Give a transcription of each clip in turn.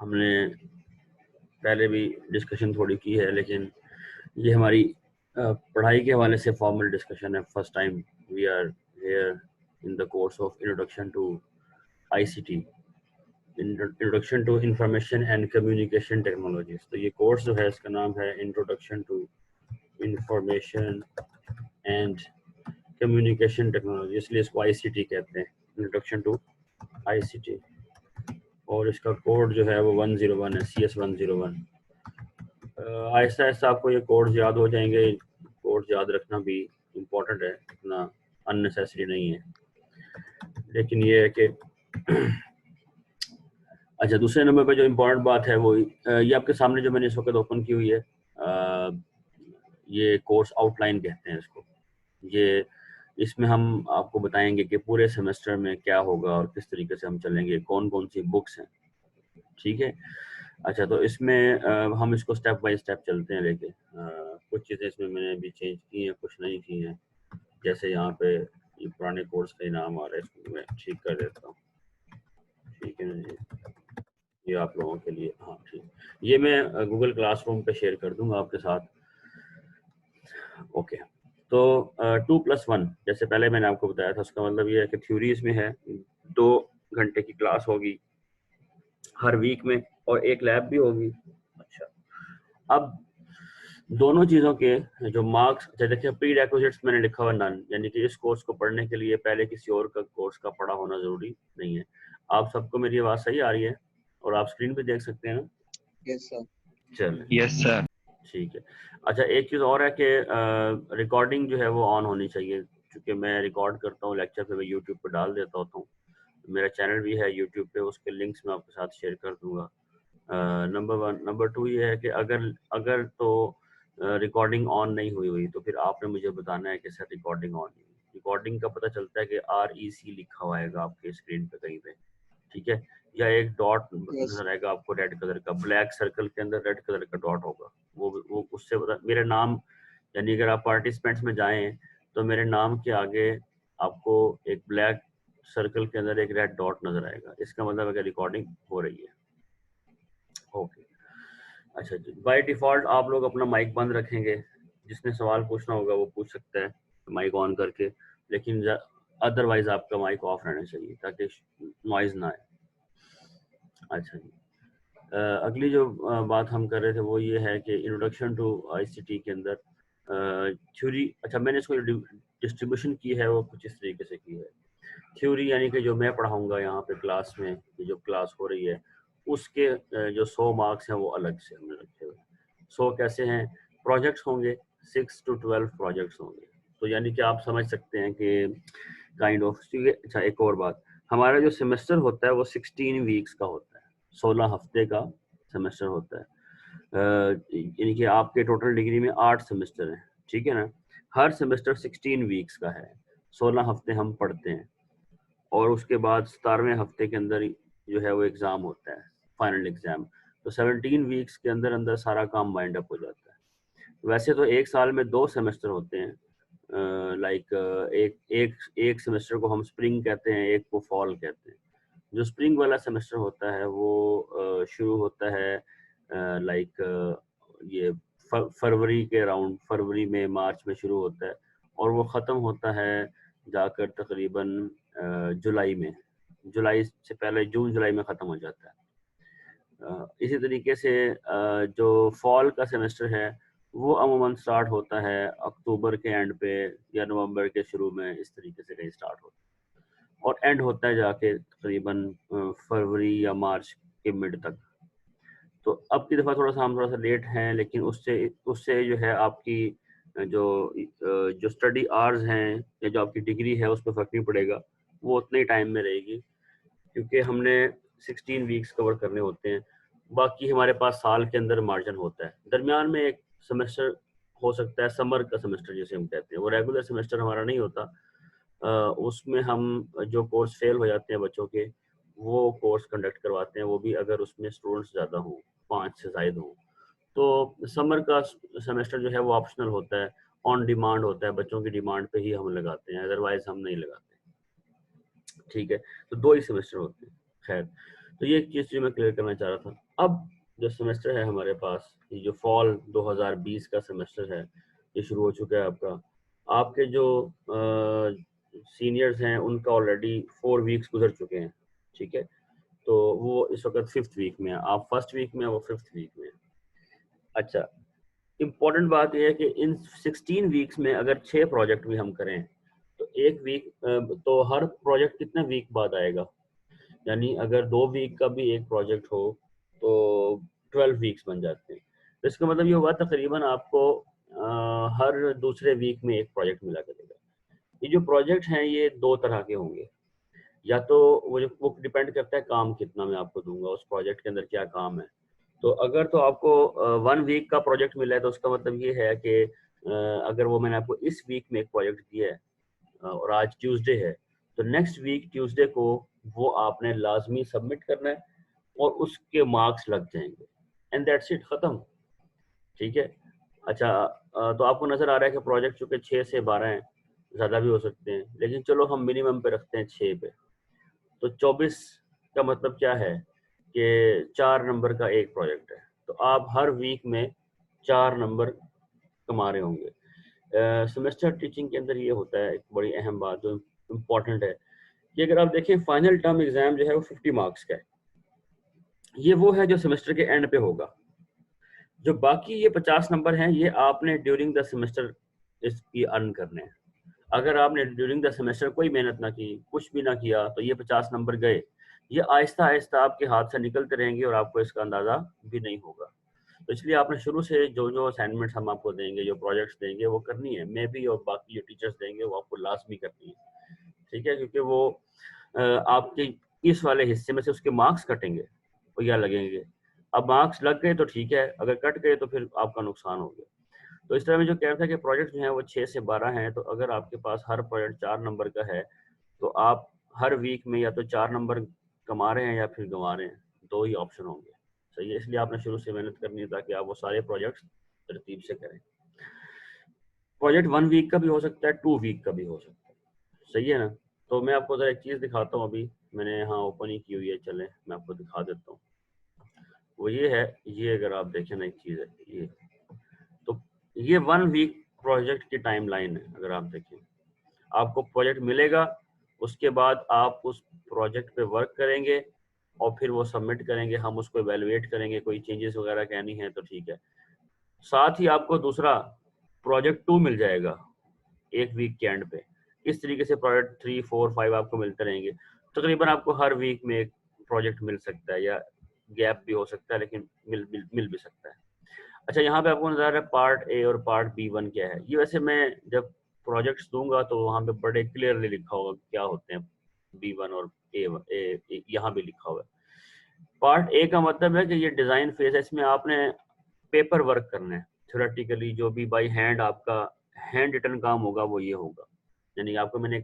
हमने पहले भी डिस्कशन थोड़ी की है, लेकिन ये हमारी पढ़ाई के हवाले से फॉर्मल डिस्कशन है। First time we are here in the course of introduction to ICT, introduction to information and communication technologies. तो ये कोर्स जो है इसका नाम है introduction to information and communication technology, इसलिए इसको आईसीटी कहते हैं, इंट्रोडक्शन टू आईसीटी। और इसका कोड जो है वो 101 है, CS 101। आहिस्ता आहिस्ता आपको ये कोड्स याद हो जाएंगे। कोड्स याद रखना भी इम्पोर्टेंट है, इतना अननेसेसरी नहीं है, लेकिन ये है कि अच्छा, दूसरे नंबर पे जो इम्पोर्टेंट बात है वो ये आपके सामने जो मैंने इस वक्त ओपन की हुई है, ये कोर्स आउटलाइन कहते हैं इसको। ये इसमें हम आपको बताएंगे कि पूरे सेमेस्टर में क्या होगा और किस तरीके से हम चलेंगे, कौन कौन सी बुक्स हैं, ठीक है। अच्छा, तो इसमें हम इसको स्टेप बाय स्टेप चलते हैं लेके। कुछ चीज़ें इसमें मैंने भी चेंज की हैं, कुछ नहीं की हैं। जैसे यहाँ पे ये पुराने कोर्स का ही नाम आ रहा है, इसको मैं ठीक कर देता हूँ, ठीक है ना जी। ये आप लोगों के लिए, हाँ ठीक, ये मैं गूगल क्लासरूम पे शेयर कर दूंगा आपके साथ। ओके, तो 2+1 जैसे पहले मैंने आपको बताया था, उसका मतलब ये है कि थ्योरी इसमें है, 2 घंटे की क्लास होगी हर वीक में और एक लैब भी होगी। अच्छा, अब दोनों चीज़ों के जो मार्क्स, देखिए प्री रिक्विजिट्स मैंने लिखा हुआ नन, यानी कि इस कोर्स को पढ़ने के लिए पहले किसी और का कोर्स का पढ़ा होना ज़रूरी नहीं है। आप सबको मेरी आवाज़ सही आ रही है और आप स्क्रीन पे देख सकते हैं ना? Yes sir. चलिए, यस सर। ठीक है। अच्छा, एक चीज़ और है कि रिकॉर्डिंग जो है वो ऑन होनी चाहिए, क्योंकि मैं रिकॉर्ड करता हूँ लेक्चर पे, मैं यूट्यूब पे डाल देता होता हूँ। मेरा चैनल भी है यूट्यूब पे, उसके लिंक्स मैं आपके साथ शेयर कर दूंगा। नंबर 1। नंबर 2 ये है कि अगर तो रिकॉर्डिंग ऑन नहीं हुई तो फिर आपने मुझे बताना है कि सर रिकॉर्डिंग ऑन है। रिकॉर्डिंग का पता चलता है कि REC लिखा हुआ आएगा आपके स्क्रीन पे कहीं पे, ठीक है, या एक डॉट नजर आएगा आपको रेड कलर का, ब्लैक सर्कल के अंदर रेड कलर का डॉट होगा, वो उससे मेरे नाम, यानी अगर आप पार्टिसिपेंट्स में जाएं तो मेरे नाम के आगे आपको एक ब्लैक सर्कल के अंदर एक रेड डॉट नजर आएगा, इसका मतलब है कि रिकॉर्डिंग हो रही है। ओके, अच्छा जी, बाय डिफॉल्ट आप लोग अपना माइक बंद रखेंगे, जिसने सवाल पूछना होगा वो पूछ सकता है माइक ऑन करके, लेकिन अदरवाइज आपका माइक ऑफ रहना चाहिए ताकि नॉइज ना आए। अच्छा जी, अगली जो बात हम कर रहे थे वो ये है कि इंट्रोडक्शन टू आईसीटी के अंदर थ्योरी, अच्छा मैंने इसको डिस्ट्रीब्यूशन की है वो कुछ इस तरीके से की है। थ्योरी यानी कि जो मैं पढ़ाऊंगा यहाँ पे क्लास में, जो क्लास हो रही है उसके जो 100 मार्क्स हैं वो अलग से हमने रखे हुए हैं। 100 कैसे हैं? प्रोजेक्ट्स होंगे, 6 to 12 प्रोजेक्ट्स होंगे, तो यानी कि आप समझ सकते हैं कि काइंड ऑफ। अच्छा, एक और बात, हमारा जो सेमेस्टर होता है वो 16 वीक्स का होता है, 16 हफ्ते का सेमेस्टर होता है। यानी कि आपके टोटल डिग्री में 8 सेमेस्टर हैं, ठीक है ना। हर सेमेस्टर 16 वीक्स का है, 16 हफ्ते हम पढ़ते हैं और उसके बाद 17वें हफ्ते के अंदर जो है वो एग्ज़ाम होता है, फाइनल एग्ज़ाम। तो 17 वीक्स के अंदर अंदर सारा काम वाइंड अप हो जाता है। वैसे तो एक साल में 2 सेमेस्टर होते हैं, लाइक एक सेमेस्टर को हम स्प्रिंग कहते हैं, एक को फॉल कहते हैं। जो स्प्रिंग वाला सेमेस्टर होता है वो शुरू होता है लाइक ये फरवरी के अराउंड, फरवरी में मार्च में शुरू होता है और वो ख़त्म होता है जाकर तकरीबन जुलाई में, जुलाई से पहले जून जुलाई में ख़त्म हो जाता है। इसी तरीके से जो फॉल का सेमेस्टर है वो अमूमन स्टार्ट होता है अक्टूबर के एंड पे या नवंबर के शुरू में, इस तरीके से कहीं स्टार्ट होता है और एंड होता है जाके तकरीबन फरवरी या मार्च के मिड तक। तो अब की दफ़ा हम थोड़ा सा लेट हैं, लेकिन उससे उससे जो है आपकी जो स्टडी आवर्स हैं या जो आपकी डिग्री है उस पर फ़र्क नहीं पड़ेगा, वो उतने ही टाइम में रहेगी, क्योंकि हमने 16 वीक्स कवर करने होते हैं। बाकी हमारे पास साल के अंदर मार्जिन होता है, दरमियान में एक सेमेस्टर हो सकता है समर का सेमेस्टर जिसे हम कहते हैं, वो रेगुलर सेमेस्टर हमारा नहीं होता। उसमें हम जो कोर्स फेल हो जाते हैं बच्चों के, वो कोर्स कंडक्ट करवाते हैं, वो भी अगर उसमें स्टूडेंट्स ज़्यादा हों, 5 से ज़ायद हों। तो समर का सेमेस्टर जो है वो ऑप्शनल होता है, ऑन डिमांड होता है, बच्चों की डिमांड पे ही हम लगाते हैं, अदरवाइज हम नहीं लगाते, ठीक है। तो 2 ही सेमेस्टर होते हैं। खैर, तो ये एक चीज़ जो मैं क्लियर करना चाह रहा था। अब जो सेमेस्टर है हमारे पास, ये जो फॉल 2020 का सेमेस्टर है, ये शुरू हो चुका है आपका। आपके जो सीनियर्स हैं उनका ऑलरेडी 4 वीक्स गुजर चुके हैं, ठीक है? तो वो इस वक्त 5th वीक में है, आप फर्स्ट वीक में, वो 5th वीक में है। अच्छा, इम्पॉर्टेंट बात यह है कि इन 16 वीक्स में अगर 6 प्रोजेक्ट भी हम करें तो एक वीक, तो हर प्रोजेक्ट कितने वीक बाद आएगा? यानी अगर 2 वीक का भी एक प्रोजेक्ट हो तो 12 वीक्स बन जाते हैं। तो इसका मतलब ये हुआ तकरीबन आपको हर दूसरे वीक में एक प्रोजेक्ट मिला करेगा। ये जो प्रोजेक्ट हैं ये 2 तरह के होंगे, या तो वो डिपेंड करता है काम कितना मैं आपको दूंगा, उस प्रोजेक्ट के अंदर क्या काम है। तो अगर तो आपको 1 वीक का प्रोजेक्ट मिला है तो उसका मतलब ये है कि अगर वो मैंने आपको इस वीक में एक प्रोजेक्ट दिया है और आज ट्यूसडे है, तो नेक्स्ट वीक ट्यूसडे को वो आपने लाजमी सबमिट करना है और उसके मार्क्स लग जाएंगे, एंड दैट्स इट, खत्म। ठीक है। अच्छा, तो आपको नजर आ रहा है कि प्रोजेक्ट चूंकि 6 से 12 हैं, ज्यादा भी हो सकते हैं, लेकिन चलो हम मिनिमम पे रखते हैं 6 पे। तो 24 का मतलब क्या है कि 4 नंबर का एक प्रोजेक्ट है, तो आप हर वीक में 4 नंबर कमा रहे होंगे। सेमेस्टर टीचिंग के अंदर ये होता है एक बड़ी अहम बात जो इम्पोर्टेंट है कि अगर आप देखें फाइनल टर्म एग्जाम जो है वो 50 मार्क्स का है। ये वो है जो सेमेस्टर के एंड पे होगा। जो बाकी ये 50 नंबर हैं ये आपने ड्यूरिंग द सेमेस्टर इसकी अर्न करने हैं। अगर आपने ड्यूरिंग द सेमेस्टर कोई मेहनत ना की, कुछ भी ना किया, तो ये 50 नंबर गए। ये आहिस्ता आहिस्ता आपके हाथ से निकलते रहेंगे और आपको इसका अंदाजा भी नहीं होगा। तो इसलिए आपने शुरू से जो जो असाइनमेंट्स हम आपको देंगे, जो प्रोजेक्ट्स देंगे, वो करनी है। मैं भी और बाकी जो टीचर्स देंगे वो आपको लाजमी करनी है, ठीक है? क्योंकि वो आपके इस वाले हिस्से में से उसके मार्क्स कटेंगे और या लगेंगे। अब मार्क्स लग गए तो ठीक है, अगर कट गए तो फिर आपका नुकसान हो गया। तो इस तरह मैं जो कह रहा था कि प्रोजेक्ट जो है वो 6 से 12 हैं, तो अगर आपके पास हर प्रोजेक्ट 4 नंबर का है तो आप हर वीक में या तो 4 नंबर कमा रहे हैं या फिर गंवा रहे हैं, 2 ही ऑप्शन होंगे। सही है, इसलिए आपने शुरू से मेहनत करनी है ताकि आप वो सारे प्रोजेक्ट्स तरतीब से करें। प्रोजेक्ट 1 वीक का भी हो सकता है, 2 वीक का भी हो सकता है, सही है ना? तो मैं आपको जरा एक चीज़ दिखाता हूँ, अभी मैंने यहाँ ओपन ही की हुई है, चले मैं आपको दिखा देता हूँ। वो ये है, ये अगर आप देखें ना, एक चीज़ है ये, तो ये 1 वीक प्रोजेक्ट की टाइमलाइन है। अगर आप देखें, आपको प्रोजेक्ट मिलेगा, उसके बाद आप उस प्रोजेक्ट पे वर्क करेंगे और फिर वो सबमिट करेंगे, हम उसको इवेलुएट करेंगे, कोई चेंजेस वगैरह कहनी है तो ठीक है। साथ ही आपको दूसरा प्रोजेक्ट 2 मिल जाएगा एक वीक के एंड पे। इस तरीके से प्रोजेक्ट 3, 4, 5 आपको मिलते रहेंगे। तकरीबन आपको हर वीक में एक प्रोजेक्ट मिल सकता है, या गैप भी हो सकता है, लेकिन मिल भी सकता है। अच्छा, यहाँ पे आपको नजर आ रहा है पार्ट ए और पार्ट B1 क्या है। ये वैसे मैं जब प्रोजेक्ट्स दूंगा तो वहाँ पे बड़े क्लियरली लिखा होगा क्या होते हैं B1 और ए, यहाँ भी लिखा हुआ है। पार्ट ए का मतलब है कि ये डिजाइन फेज है, इसमें आपने पेपर वर्क करना है। थ्योरेटिकली जो भी बाई हैंड आपका हैंड रिटन काम होगा वो ये होगा। यानी आपको मैंने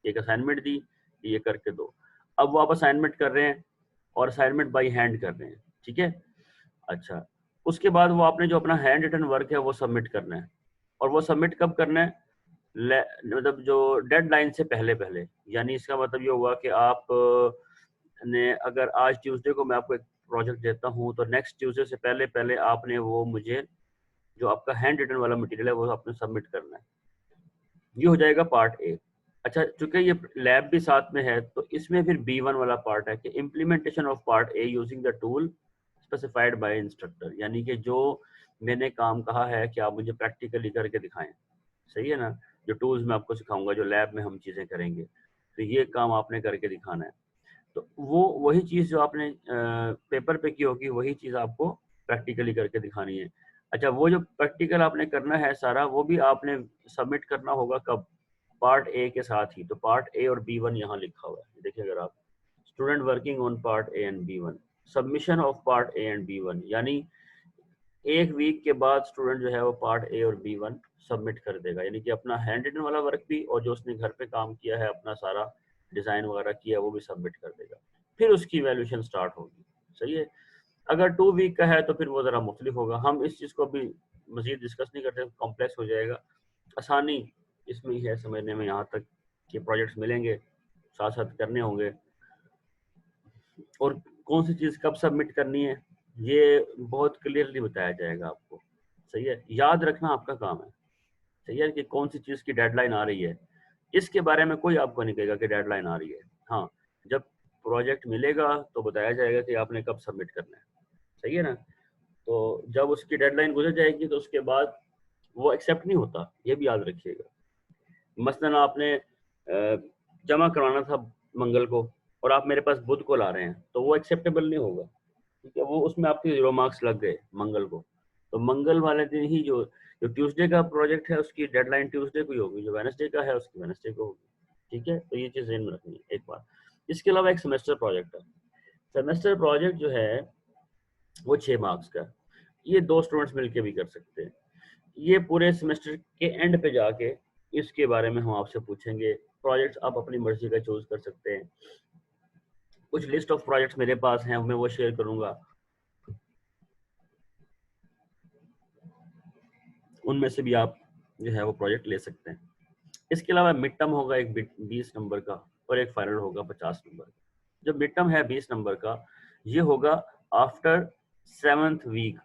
एक असाइनमेंट दी, ये करके दो। अब वो आप असाइनमेंट कर रहे हैं और असाइनमेंट बाई हैंड कर रहे हैं, ठीक है? अच्छा, उसके बाद वो आपने जो अपना हैंड रिटन वर्क है वो सबमिट करना है। और वो सबमिट कब करना है? मतलब जो डेडलाइन से पहले पहले। यानी इसका मतलब ये हुआ कि आप ने अगर आज ट्यूसडे को मैं आपको एक प्रोजेक्ट देता हूँ तो नेक्स्ट ट्यूसडे से पहले पहले आपने वो मुझे जो आपका हैंड रिटन वाला मटेरियल है वो आपने सबमिट करना है। ये हो जाएगा पार्ट ए। अच्छा, चूंकि ये लैब भी साथ में है तो इसमें फिर B1 वाला पार्ट है कि implementation of part A using the tool specified by instructor. यानी कि जो मैंने काम कहा है कि आप मुझे प्रैक्टिकली करके दिखाएं, सही है ना? जो टूल्स मैं आपको सिखाऊंगा, जो लैब में हम चीज़ें करेंगे, तो ये काम आपने करके दिखाना है। तो वो वही चीज़ जो आपने पेपर पे की होगी वही चीज़ आपको प्रैक्टिकली करके दिखानी है। अच्छा, वो जो प्रैक्टिकल आपने करना है सारा, वो भी आपने सबमिट करना होगा कब? पार्ट ए के साथ ही। तो पार्ट ए और B1 यहाँ लिखा हुआ है, देखिए अगर आप, student working on part A and B1, submission of part A and B1। यानी एक वीक के बाद स्टूडेंट जो है वो पार्ट ए और B1 सबमिट कर देगा। यानी कि अपना हैंड रिटन वाला वर्क भी और जो उसने घर पे काम किया है, अपना सारा डिजाइन वगैरह किया, वो भी सबमिट कर देगा। फिर उसकी वैल्यूएशन स्टार्ट होगी, सही है? अगर 2 वीक का है तो फिर वो ज़रा मुख्तलिफ होगा। हम इस चीज़ को अभी मजीद डिस्कस नहीं करते, कॉम्प्लेक्स हो जाएगा। आसानी इसमें ही है समझने में, यहाँ तक कि प्रोजेक्ट्स मिलेंगे, साथ साथ करने होंगे। और कौन सी चीज़ कब सबमिट करनी है, ये बहुत क्लियरली बताया जाएगा आपको। सही है, याद रखना आपका काम है। सही है कि कौन सी चीज़ की डेडलाइन आ रही है, इसके बारे में कोई आपको नहीं कहेगा कि डेडलाइन आ रही है। हाँ, जब प्रोजेक्ट मिलेगा तो बताया जाएगा कि आपने कब सबमिट करना है। सही है ना? तो जब उसकी डेडलाइन गुजर जाएगी तो उसके बाद वो एक्सेप्ट नहीं होता, ये भी याद रखिएगा। मसलन आपने जमा करवाना था मंगल को और आप मेरे पास बुध को ला रहे हैं, तो वो एक्सेप्टेबल नहीं होगा। ठीक है, वो उसमें आपके 0 मार्क्स लग गए मंगल को। तो मंगल वाले दिन ही जो जो ट्यूसडे का प्रोजेक्ट है उसकी डेडलाइन ट्यूसडे को ही होगी, जो वेडनेसडे का है उसकी वेडनेसडे को होगी। ठीक है, तो ये चीज़ ध्यान में रखनी है एक बार। इसके अलावा एक सेमेस्टर प्रोजेक्ट है। सेमेस्टर प्रोजेक्ट जो है वो 6 मार्क्स का है। ये 2 स्टूडेंट्स मिलके भी कर सकते हैं। ये पूरे सेमेस्टर के एंड पे जाके इसके बारे में हम आपसे पूछेंगे। प्रोजेक्ट्स आप अपनी मर्जी का चूज कर सकते हैं। कुछ लिस्ट ऑफ प्रोजेक्ट्स मेरे पास हैं, मैं वो शेयर करूंगा, उनमें से भी आप जो है वो प्रोजेक्ट ले सकते हैं। इसके अलावा मिड टर्म होगा एक 20 नंबर का और एक फाइनल होगा 50 नंबर का। जो मिड टर्म है 20 नंबर का, ये होगा after 7th week,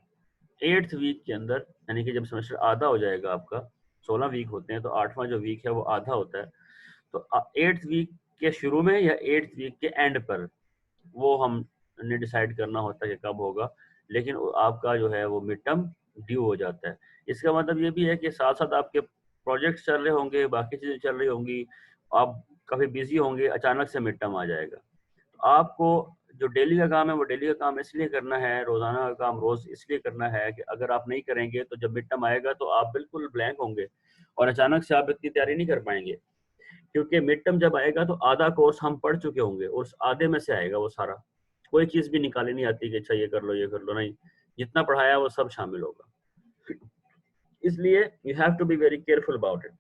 8th week के अंदर, यानी कि जब सेमेस्टर आधा हो जाएगा आपका, 16 वीक होते हैं तो 8वां जो वीक है वो आधा होता है। तो 8th वीक के शुरू में या 8th वीक के एंड पर वो हमने डिसाइड करना होता है कि कब होगा, लेकिन आपका जो है वो मिड टर्म ड्यू हो जाता है। इसका मतलब ये भी है कि साथ साथ आपके प्रोजेक्ट्स चल रहे होंगे, बाकी चीज़ें चल रही होंगी, आप काफ़ी बिजी होंगे, अचानक से मिड टर्म आ जाएगा। तो आपको जो डेली का काम है वो डेली का काम इसलिए करना है, रोज़ाना का काम रोज़ इसलिए करना है कि अगर आप नहीं करेंगे तो जब मिड टर्म आएगा तो आप बिल्कुल ब्लैंक होंगे और अचानक से आप इतनी तैयारी नहीं कर पाएंगे। क्योंकि मिड टर्म जब आएगा तो आधा कोर्स हम पढ़ चुके होंगे और उस आधे में से आएगा वो सारा। कोई चीज़ भी निकाली नहीं आती कि अच्छा ये कर लो, ये कर लो, नहीं। जितना पढ़ाया वो सब शामिल होगा। इसलिए you have to be very careful about it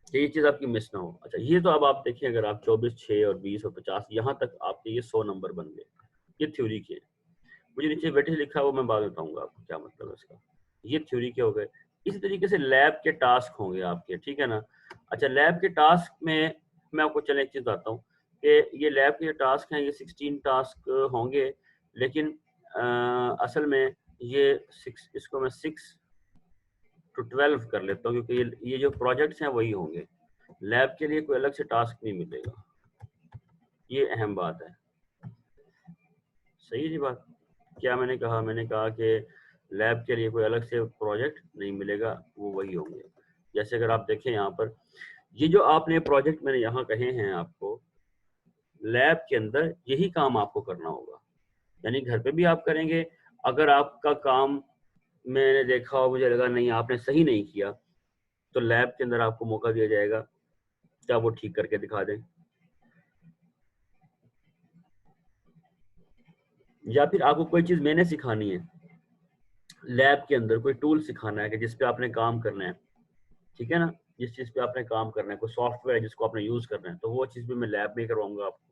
कि ये चीज़ आपकी मिस ना हो। अच्छा, ये तो अब आप देखिए, अगर आप 24, 6 और 20 और 50 यहाँ तक आपके ये 100 नंबर बन गए, ये थ्योरी के। मुझे नीचे वेटेज लिखा है वो मैं बाद में बताऊंगा आपको क्या मतलब है इसका। ये थ्योरी के हो गए। इसी तरीके से लैब के टास्क होंगे आपके, ठीक है ना। अच्छा, लैब के टास्क में मैं आपको चले एक चीज़ बताता हूँ कि ये लैब के जो टास्क हैं ये 16 टास्क होंगे, लेकिन असल में ये 6, इसको मैं 6 to 12 कर लेता हूँ, क्योंकि ये जो प्रोजेक्ट्स हैं वही होंगे। लैब के लिए कोई अलग से टास्क नहीं मिलेगा, ये अहम बात है। सही है जी बात। क्या मैंने कहा? मैंने कहा कि लैब के लिए कोई अलग से प्रोजेक्ट नहीं मिलेगा, वो वही होंगे। जैसे अगर आप देखें यहाँ पर, ये जो आपने प्रोजेक्ट मैंने यहाँ कहे हैं आपको, लैब के अंदर यही काम आपको करना होगा, यानी घर पे भी आप करेंगे। अगर आपका काम मैंने देखा और मुझे लगा नहीं आपने सही नहीं किया, तो लैब के अंदर आपको मौका दिया जाएगा कि आप वो ठीक करके दिखा दें, या फिर आपको कोई चीज़ मैंने सिखानी है, लैब के अंदर कोई टूल सिखाना है कि जिस पे आपने काम करना है, ठीक है ना, जिस चीज़ पे आपने काम करना है, कोई सॉफ्टवेयर है जिसको आपने यूज़ करना है, तो वो चीज़ भी मैं लैब में करवाऊंगा आपको।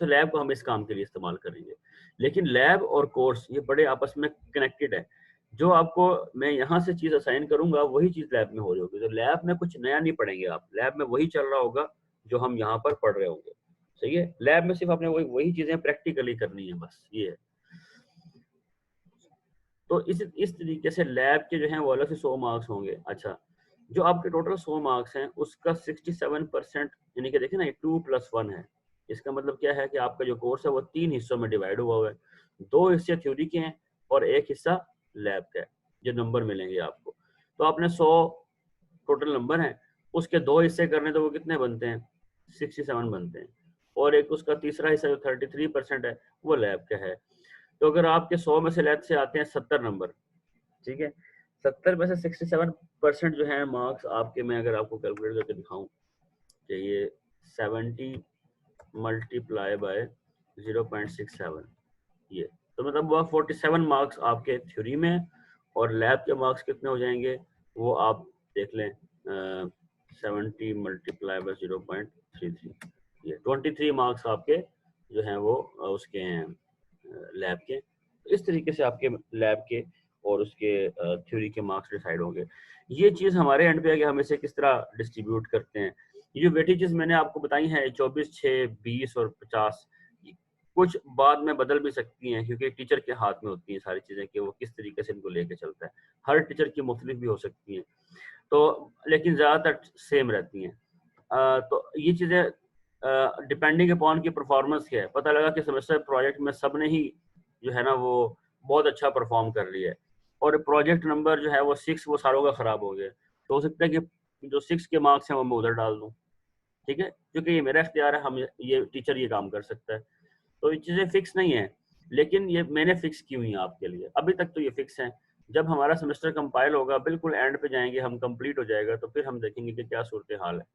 तो लैब को हम इस काम के लिए इस्तेमाल करेंगे। लेकिन लैब और कोर्स ये बड़े आपस में कनेक्टेड है। जो आपको मैं यहाँ से चीज़ असाइन करूंगा वही चीज़ लैब में हो रही होगी। तो लैब में कुछ नया नहीं पढ़ेंगे आप, लैब में वही चल रहा होगा जो हम यहाँ पर पढ़ रहे होंगे। सही है, लैब में सिर्फ आपने वही वही चीज़ें प्रैक्टिकली करनी है, बस ये है। तो इस तरीके से लैब के जो हैं वो अलग से 100 मार्क्स होंगे। अच्छा, जो आपके टोटल 100 मार्क्स हैं उसका 67%, यानी कि देखिए ना ये 2+1 है। इसका मतलब क्या है कि आपका जो कोर्स है वो 3 हिस्सों में डिवाइड हुआ हुआ है। 2 हिस्से थ्योरी के हैं और 1 हिस्सा लैब का है, जो नंबर मिलेंगे आपको। तो आपने 100 टोटल नंबर हैं, उसके 2 हिस्से करने तो वो कितने बनते हैं? 67 बनते हैं। और एक उसका तीसरा हिस्सा जो 33% है वो लैब का है। तो अगर आपके 100 में से लैब से आते हैं 70 नंबर, ठीक है, 70 में से 67% जो है मार्क्स आपके, मैं अगर आपको कैलकुलेट करके दिखाऊं कि ये 70 मल्टीप्लाई बाय 0.67, ये तो मतलब वो 47 मार्क्स आपके थ्योरी में, और लैब के मार्क्स कितने हो जाएंगे वो आप देख लें। 70 मल्टीप्लाई बाय 0.33, ये 23 मार्क्स आपके जो हैं वो उसके हैं लैब के। इस तरीके से आपके लैब के और उसके थ्योरी के मार्क्स डिसाइड होंगे। ये चीज़ हमारे एंड पे है कि हम इसे किस तरह डिस्ट्रीब्यूट करते हैं। ये जो वेटेजेस मैंने आपको बताई हैं 24, 6, 20 और 50, कुछ बाद में बदल भी सकती हैं क्योंकि टीचर के हाथ में होती हैं सारी चीज़ें कि वो किस तरीके से इनको लेके चलता है। हर टीचर की मुख्तलिफ भी हो सकती हैं, तो लेकिन ज़्यादातर सेम रहती हैं। तो ये चीज़ें डिपेंडिंग अपॉन की परफॉर्मेंस क्या है। पता लगा कि सेमेस्टर प्रोजेक्ट में सब ने ही जो है ना वो बहुत अच्छा परफॉर्म कर लिया है और प्रोजेक्ट नंबर जो है वो 6 वो सारों का ख़राब हो गया, तो हो सकता है कि जो 6 के मार्क्स हैं वो मैं उधर डाल दूँ, ठीक है? क्योंकि ये मेरा इख्तियार है, हम ये टीचर ये काम कर सकता है। तो ये चीज़ें फिक्स नहीं है, लेकिन ये मैंने फिक्स की हुई हैं आपके लिए। अभी तक तो ये फिक्स हैं। जब हमारा सेमेस्टर कंपाइल होगा, बिल्कुल एंड पे जाएँगे, हम कंप्लीट हो जाएगा, तो फिर हम देखेंगे कि क्या सूरत-ए-हाल है।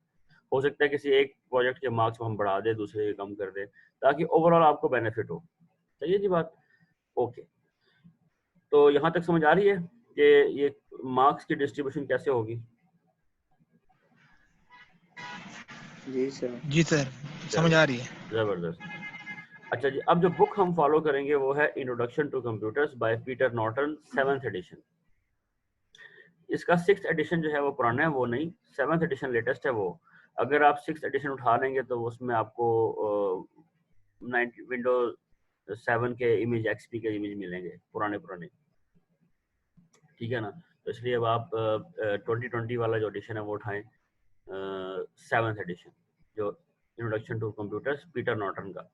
हो सकता है किसी एक प्रोजेक्ट के मार्क्स को हम बढ़ा दें, दूसरे के कम कर दें, ताकि ओवरऑल आपको बेनिफिट हो। सही है जी बात? ओके। तो यहाँ तक समझ आ रही है कि ये मार्क्स की डिस्ट्रीब्यूशन कैसे होगी? जी सर। जी सर, समझ आ रही है। ज़बरदस्त। अच्छा जी, अब जो बुक हम फॉलो करेंगे वो है introduction to computers by Peter Norton 7th edition. इसका 6th एडिशन जो है वो पुराना है, वो नहीं, 7th एडिशन लेटेस्ट है वो। अगर आप 6th एडिशन उठा लेंगे तो उसमें आपको 90 विंडोज 7 के इमेज एक्सपी के इमेज मिलेंगे, पुराने, ठीक है ना? तो इसलिए अब आप 2020 वाला जो एडिशन है वो उठाएं, 7th एडिशन, जो introduction to computers Peter Norton का।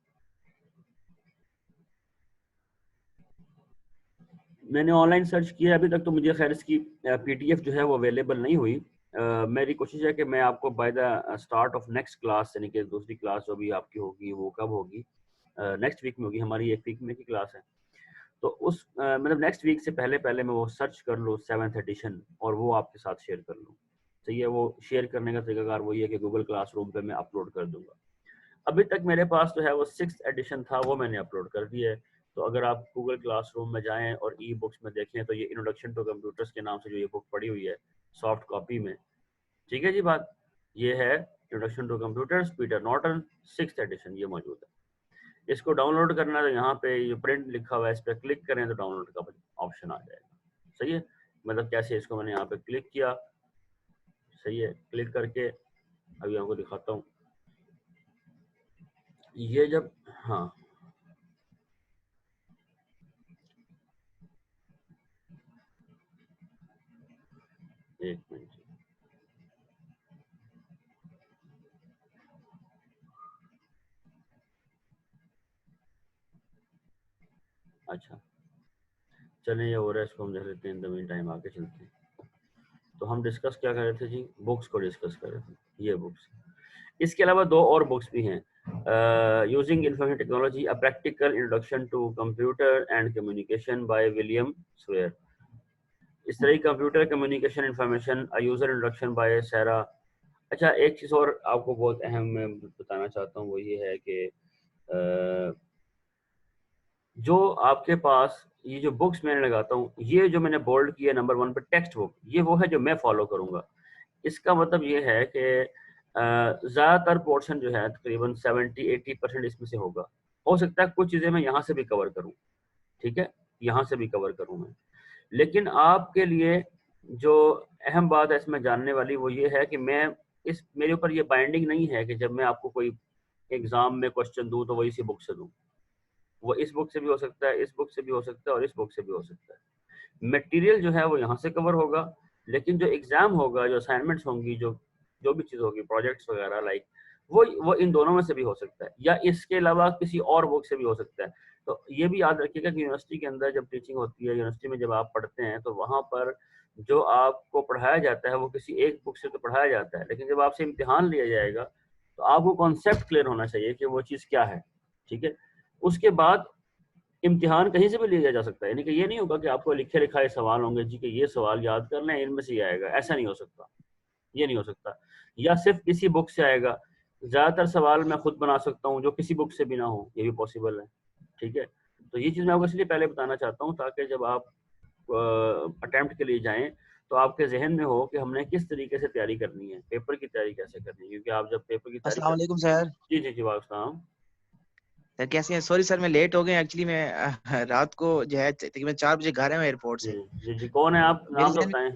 मैंने ऑनलाइन सर्च किया, अभी तक तो मुझे खैर इसकी पीडीएफ जो है वो अवेलेबल नहीं हुई। मेरी कोशिश है कि मैं आपको by the start of next class, यानी कि दूसरी क्लास जो भी आपकी होगी वो कब होगी, नेक्स्ट वीक में होगी, हमारी एक वीक में की क्लास है, तो उस मतलब नेक्स्ट वीक से पहले पहले मैं वो सर्च कर लूँ 7th एडिशन और वो आपके साथ शेयर कर लूँ। सही है? वो शेयर करने का तरीकाकार वही है कि गूगल क्लासरूम पे मैं अपलोड कर दूंगा। अभी तक मेरे पास जो है वो 6th एडिशन था, वो मैंने अपलोड कर दिया है। तो अगर आप गूगल क्लासरूम में जाएं और ई बुक्स में देखें तो ये इंट्रोडक्शन टू कंप्यूटर्स के नाम से जो ये बुक पड़ी हुई है सॉफ्ट कॉपी में, ठीक है जी बात, ये है introduction to computers Peter Norton 6th edition, ये मौजूद है। इसको डाउनलोड करना है तो यहाँ पे ये प्रिंट लिखा हुआ है, इस पर क्लिक करें तो डाउनलोड का ऑप्शन आ जाएगा। सही है? मतलब कैसे, इसको मैंने यहाँ पे क्लिक किया, सही है, क्लिक करके अभी आपको दिखाता हूँ। ये जब, हाँ, एक मिनट, अच्छा चलें, ये हो रहा है, इसको हम देख लेते हैं, इन द मीन टाइम आगे चलते हैं। तो हम डिस्कस क्या कर रहे थे जी? बुक्स को डिस्कस कर रहे थे, ये बुक्स। इसके अलावा दो और बुक्स भी हैं, using information technology, a practical introduction to computer and communication by William Sawyer. इस तरह computer communication information, a user introduction by Sarah. अच्छा, एक चीज़ और आपको बहुत अहम मैं बताना चाहता हूँ, वो ये है कि जो आपके पास ये जो बुक्स मैंने लगाता हूँ, ये जो मैंने बोल्ड किया नंबर 1 पे टेक्स्ट बुक, ये वो है जो मैं फॉलो करूँगा। इसका मतलब ये है कि ज़्यादातर पोर्शन जो है तकरीबन 70-80% इसमें से होगा। हो सकता है कुछ चीज़ें मैं यहाँ से भी कवर करूँ, ठीक है? यहाँ से भी कवर करूँ मैं। लेकिन आपके लिए जो अहम बात है इसमें जानने वाली, वो ये है कि मैं मेरे ऊपर ये बाइंडिंग नहीं है कि जब मैं आपको कोई एग्ज़ाम में क्वेश्चन दूँ तो वो इसी बुक से दूँ। वो इस बुक से भी हो सकता है, इस बुक से भी हो सकता है और इस बुक से भी हो सकता है। मटेरियल जो है वो यहाँ से कवर होगा, लेकिन जो एग्जाम होगा, जो असाइनमेंट्स होंगी, जो जो भी चीज़ होगी, प्रोजेक्ट्स वगैरह लाइक, वो इन दोनों में से भी हो सकता है, या इसके अलावा किसी और बुक से भी हो सकता है। तो ये भी याद रखिएगा कि यूनिवर्सिटी के अंदर जब टीचिंग होती है, यूनिवर्सिटी में जब आप पढ़ते हैं, तो वहाँ पर जो आपको पढ़ाया जाता है वो किसी एक बुक से तो पढ़ाया जाता है, लेकिन जब आपसे इम्तिहान लिया जाएगा तो आपको कॉन्सेप्ट क्लियर होना चाहिए कि वो चीज़ क्या है, ठीक है? उसके बाद इम्तिहान कहीं से भी लिया जा सकता है, यानी कि ये नहीं होगा कि आपको लिखे लिखाए सवाल होंगे जी कि ये सवाल याद कर लें, इनमें से ही आएगा, ऐसा नहीं हो सकता, ये नहीं हो सकता। या सिर्फ किसी बुक से आएगा, ज़्यादातर सवाल मैं खुद बना सकता हूँ जो किसी बुक से भी ना हो, ये भी पॉसिबल है, ठीक है? तो ये चीज़ मैं आपको इसलिए पहले बताना चाहता हूँ ताकि जब आप अटेम्प्ट के लिए जाएँ तो आपके ज़हन में हो कि हमने किस तरीके से तैयारी करनी है, पेपर की तैयारी कैसे करनी है, क्योंकि आप जब पेपर की तैयारी अस्सलाम कर, वालेकुम सर। जी, वालेकुम। सर कैसे हैं? सॉरी सर, मैं लेट हो गया एक्चुअली। मैं रात को जो है तकरीबन 4 बजे घर आया हूँ एयरपोर्ट से। जी, कौन है आप? मेरे नाम तो जहन बताएँ।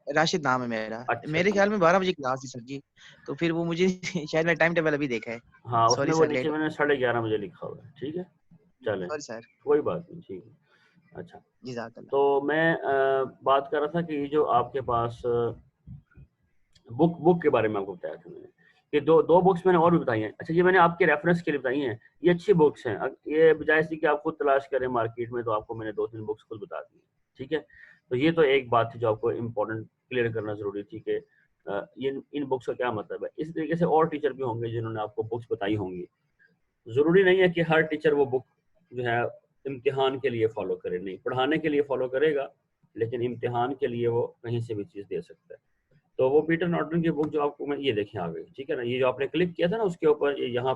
राशिद नाम है मेरा। अच्छा मेरे ख्याल में 12 बजे क्लास थी सर जी, तो फिर वो मुझे शायद मैं टाइम टेबल अभी देखा है। हाँ, उसमें सॉरी वो सर, नीचे लेट। मैंने 11:30 बजे लिखा हुआ है। ठीक है, चलें, सॉरी सर। कोई बात नहीं, ठीक है। अच्छा, जज़ाकल्लाह। तो मैं बात कर रहा था कि ये जो आपके पास बुक बुक के बारे में आपको बताया था मैंने कि दो बुक्स मैंने और भी बताई हैं। अच्छा, ये मैंने आपके रेफरेंस के लिए बताई हैं, ये अच्छी बुक्स हैं। ये बजाय से कि आप खुद तलाश करें मार्केट में, तो आपको मैंने 2-3 बुक्स खुद बता दी। ठीक है, तो ये तो एक बात थी जो आपको इम्पोर्टेंट क्लियर करना ज़रूरी थी कि ये इन बुक्स का क्या मतलब है। इसी तरीके से और टीचर भी होंगे जिन्होंने आपको बुक्स बताई होंगी। ज़रूरी नहीं है कि हर टीचर वो बुक जो है इम्तिहान के लिए फॉलो करे, नहीं, पढ़ाने के लिए फॉलो करेगा, लेकिन इम्तिहान के लिए वो कहीं से भी चीज़ दे सकता है। तो वो पीटर नॉर्टन की बुक जो आपको मैं ये देखें आ गई, ठीक है ना, ये जो आपने क्लिक किया था ना उसके ऊपर, ये यहाँ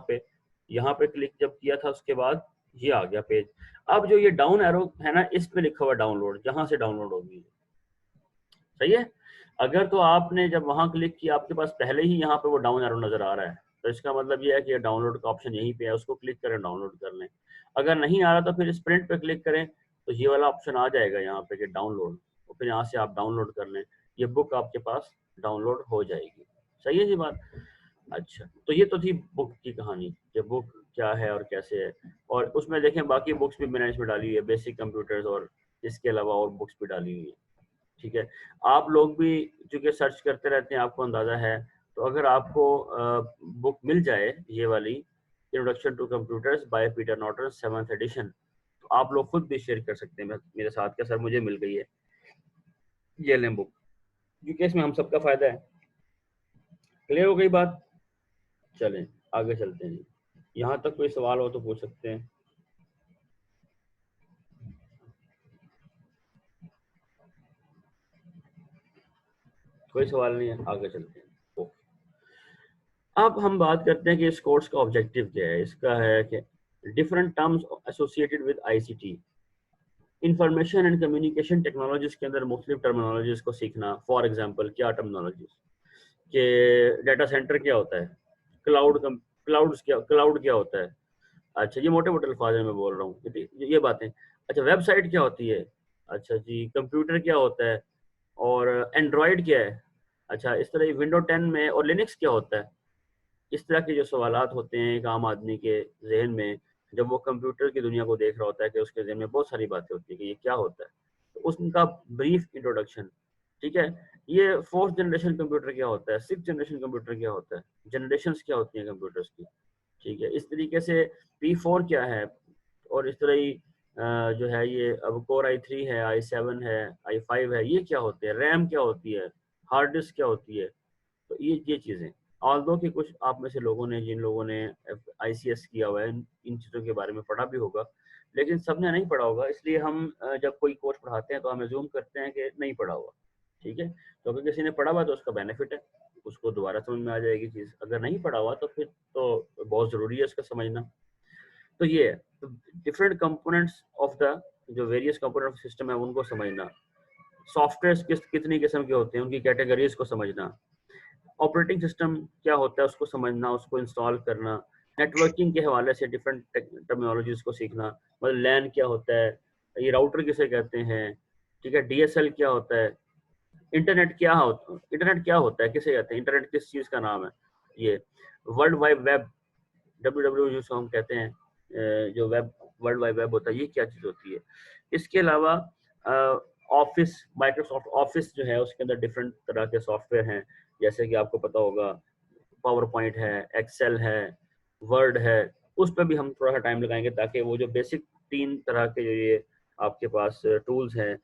पे क्लिक जब किया था उसके बाद ये आ गया पेज। अब जो ये डाउन एरो है ना, इस पे लिखा हुआ डाउनलोड, जहाँ से डाउनलोड होगी, सही है। अगर तो आपने जब वहाँ क्लिक किया, आपके पास पहले ही यहाँ पे वो डाउन एरो नजर आ रहा है, तो इसका मतलब ये है कि डाउनलोड का ऑप्शन यहीं पे है, उसको क्लिक करें, डाउनलोड कर लें। अगर नहीं आ रहा तो फिर इस प्रिंट पे क्लिक करें, तो ये वाला ऑप्शन आ जाएगा यहाँ पे कि डाउनलोड, तो फिर यहाँ से आप डाउनलोड कर लें, ये बुक आपके पास डाउनलोड हो जाएगी। सही है जी बात। अच्छा, तो ये तो थी बुक की कहानी कि बुक क्या है और कैसे है। और उसमें देखें बाकी बुक्स भी मैंने इसमें डाली हुई है, बेसिक कंप्यूटर्स, और इसके अलावा और बुक्स भी डाली हुई है। ठीक है, आप लोग भी चूंकि सर्च करते रहते हैं, आपको अंदाज़ा है, तो अगर आपको बुक मिल जाए ये वाली, introduction to computers by Peter Norton 7th edition, तो आप लोग खुद भी शेयर कर सकते हैं मेरे साथ कि सर मुझे मिल गई है, ये लें बुक, क्योंकि इसमें हम सबका फ़ायदा है। क्लियर हो गई बात। चलें आगे चलते हैं जी। यहाँ तक कोई सवाल हो तो पूछ सकते हैं। कोई सवाल नहीं है, आगे चलते हैं। ओके, अब हम बात करते हैं कि इस कोर्स का ऑब्जेक्टिव क्या है। इसका है कि different terms associated with ICT, information and communication technologies के अंदर मुख्तलिफ टर्मिनोलॉजीज को सीखना। फॉर एग्जांपल, क्या टर्मिनोलॉजीज के, डाटा सेंटर क्या होता है, क्लाउड क्या होता है। अच्छा, ये मोटे मोटे अल्फाज में मैं बोल रहा हूँ, ये बातें। अच्छा, वेबसाइट क्या होती है। अच्छा जी, कंप्यूटर क्या होता है, और एंड्रॉयड क्या है। अच्छा, इस तरह विंडो 10 में और लिनक्स क्या होता है। इस तरह के जो सवालात होते हैं एक आम आदमी के जहन में, जब वो कंप्यूटर की दुनिया को देख रहा होता है, कि उसके जहन में बहुत सारी बातें होती है कि ये क्या होता है, तो उसका ब्रीफ इंट्रोडक्शन। ठीक है, ये 4th जनरेशन कंप्यूटर क्या होता है, 6th जनरेशन कंप्यूटर क्या होता है, जनरेशन्स क्या होती हैं कंप्यूटर्स की। ठीक है, इस तरीके से P4 क्या है, और इस तरह ही जो है ये अब कोर i3 है, i7 है, i5 है, ये क्या होते हैं, रैम क्या होती है, हार्ड डिस्क क्या होती है। तो ये चीज़ें, ऑल्दो कि कुछ आप में से लोगों ने, जिन लोगों ने ICS किया हुआ है, इन चीज़ों के बारे में पढ़ा भी होगा, लेकिन सबने नहीं पढ़ा होगा, इसलिए हम जब कोई कोर्स पढ़ाते हैं तो हम एज्यूम करते हैं कि नहीं पढ़ा हुआ। ठीक है, तो अगर किसी ने पढ़ा हुआ तो उसका बेनिफिट है, उसको दोबारा समझ में आ जाएगी चीज़। अगर नहीं पढ़ा हुआ तो फिर तो बहुत ज़रूरी है उसका समझना। तो ये है, तो डिफरेंट कंपोनेंट्स ऑफ द, जो वेरियस कंपोनेंट ऑफ सिस्टम है उनको समझना, सॉफ्टवेयर कितनी किस्म के होते हैं उनकी कैटेगरीज को समझना, ऑपरेटिंग सिस्टम क्या होता है उसको समझना, उसको इंस्टॉल करना, नेटवर्किंग के हवाले से डिफरेंट टर्मिनोलॉजीज को सीखना, मतलब लैन क्या होता है, ये राउटर किसे कहते हैं। ठीक है, DSL क्या होता है, इंटरनेट क्या होता है, किसे कहते हैं, इंटरनेट किस चीज़ का नाम है। ये वर्ल्ड वाइड वेब, WWW जिसको हम कहते हैं, जो वेब, वर्ल्ड वाइड वेब होता है, ये क्या चीज़ होती है। इसके अलावा ऑफिस, माइक्रोसॉफ्ट ऑफिस जो है उसके अंदर डिफरेंट तरह के सॉफ्टवेयर हैं, जैसे कि आपको पता होगा पावर पॉइंट है, एक्सेल है, वर्ड है। उस पर भी हम थोड़ा सा टाइम लगाएंगे, ताकि वो जो बेसिक 3 तरह के जो ये आपके पास टूल्स हैं,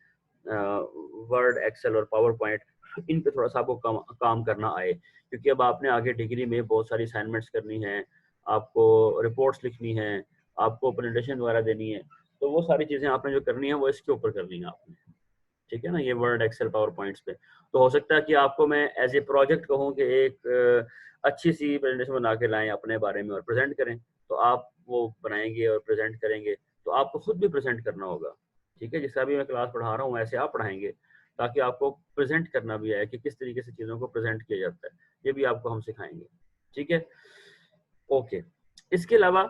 वर्ड, एक्सेल और पावर पॉइंट, इन पे थोड़ा सा आपको काम करना आए, क्योंकि अब आपने आगे डिग्री में बहुत सारी असाइनमेंट्स करनी है, आपको रिपोर्ट्स लिखनी है, आपको प्रेजेंटेशन वगैरह देनी है, तो वो सारी चीज़ें आपने जो करनी है वो इसके ऊपर करनी है आपने। ठीक है ना, ये वर्ड, एक्सेल, पावर पॉइंट्स पे। तो हो सकता है कि आपको मैं एज ए प्रोजेक्ट कहूँ कि एक अच्छी सी प्रेजेंटेशन बना के लाएं अपने बारे में और प्रेजेंट करें, तो आप वो बनाएंगे और प्रेजेंट करेंगे, तो आपको खुद भी प्रेजेंट करना होगा। ठीक है, जैसा भी मैं क्लास पढ़ा रहा हूँ ऐसे आप पढ़ाएंगे, ताकि आपको प्रेजेंट करना भी आए कि किस तरीके से चीज़ों को प्रेजेंट किया जाता है, ये भी आपको हम सिखाएंगे। ठीक है, ओके। इसके अलावा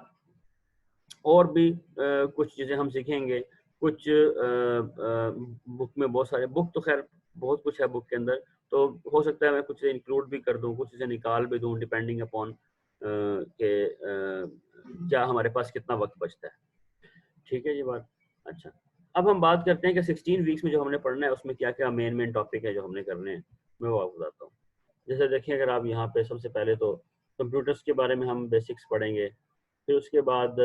और भी कुछ चीज़ें हम सीखेंगे। कुछ बुक में बहुत सारे, बुक तो खैर बहुत कुछ है बुक के अंदर, तो हो सकता है मैं कुछ इंक्लूड भी कर दूं, कुछ चीज़ें निकाल भी दूं, डिपेंडिंग अपॉन के क्या हमारे पास कितना वक्त बचता है। ठीक है ये बात। अच्छा, अब हम बात करते हैं कि 16 वीक्स में जो हमने पढ़ना है उसमें क्या क्या मेन टॉपिक है जो हमने करने हैं, मैं वो आपको बताता हूँ। जैसे देखिए, अगर आप यहाँ पे सबसे पहले तो कंप्यूटर्स के बारे में हम बेसिक्स पढ़ेंगे, फिर उसके बाद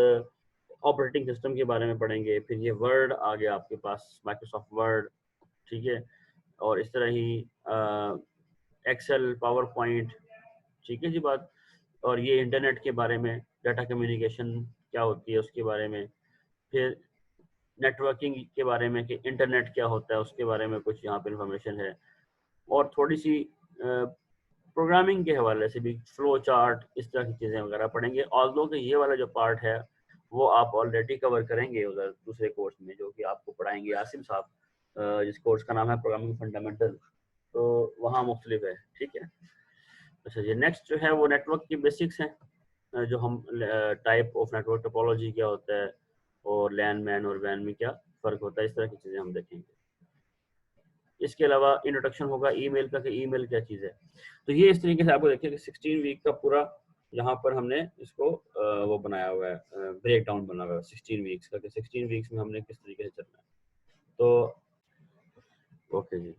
ऑपरेटिंग सिस्टम के बारे में पढ़ेंगे, फिर ये वर्ड आ गया आपके पास, माइक्रोसॉफ्ट वर्ड, ठीक है, और इस तरह ही एक्सेल, पावर पॉइंट, ठीक है जी बात, और ये इंटरनेट के बारे में, डाटा कम्युनिकेशन क्या होती है उसके बारे में, फिर नेटवर्किंग के बारे में कि इंटरनेट क्या होता है उसके बारे में कुछ यहाँ पे इंफॉर्मेशन है, और थोड़ी सी प्रोग्रामिंग के हवाले से भी फ्लो चार्ट, इस तरह की चीज़ें वगैरह पढ़ेंगे। ऑल्दो कि ये वाला जो पार्ट है वो आप ऑलरेडी कवर करेंगे उधर दूसरे कोर्स में जो कि आपको पढ़ाएंगे आसिम साहब, जिस कोर्स का नाम है प्रोग्रामिंग फंडामेंटल, तो वहाँ मुख्तलिफ है, ठीक है। अच्छा, ये नेक्स्ट जो है वो नेटवर्क की बेसिक्स हैं, जो हम टाइप ऑफ नेटवर्क टोपोलॉजी क्या होता है, और लैन मैन और वैन में क्या फ़र्क होता है, इस तरह की चीज़ें हम देखेंगे। इसके अलावा इंट्रोडक्शन होगा ईमेल का कि ईमेल क्या चीज़ है। तो ये इस तरीके से आपको देखिए कि 16 वीक का पूरा यहाँ पर हमने इसको वो बनाया हुआ है, ब्रेक डाउन बना हुआ है 16 वीक्स का, कि 16 वीक्स में हमने किस तरीके से चलना है। तो ओके जी,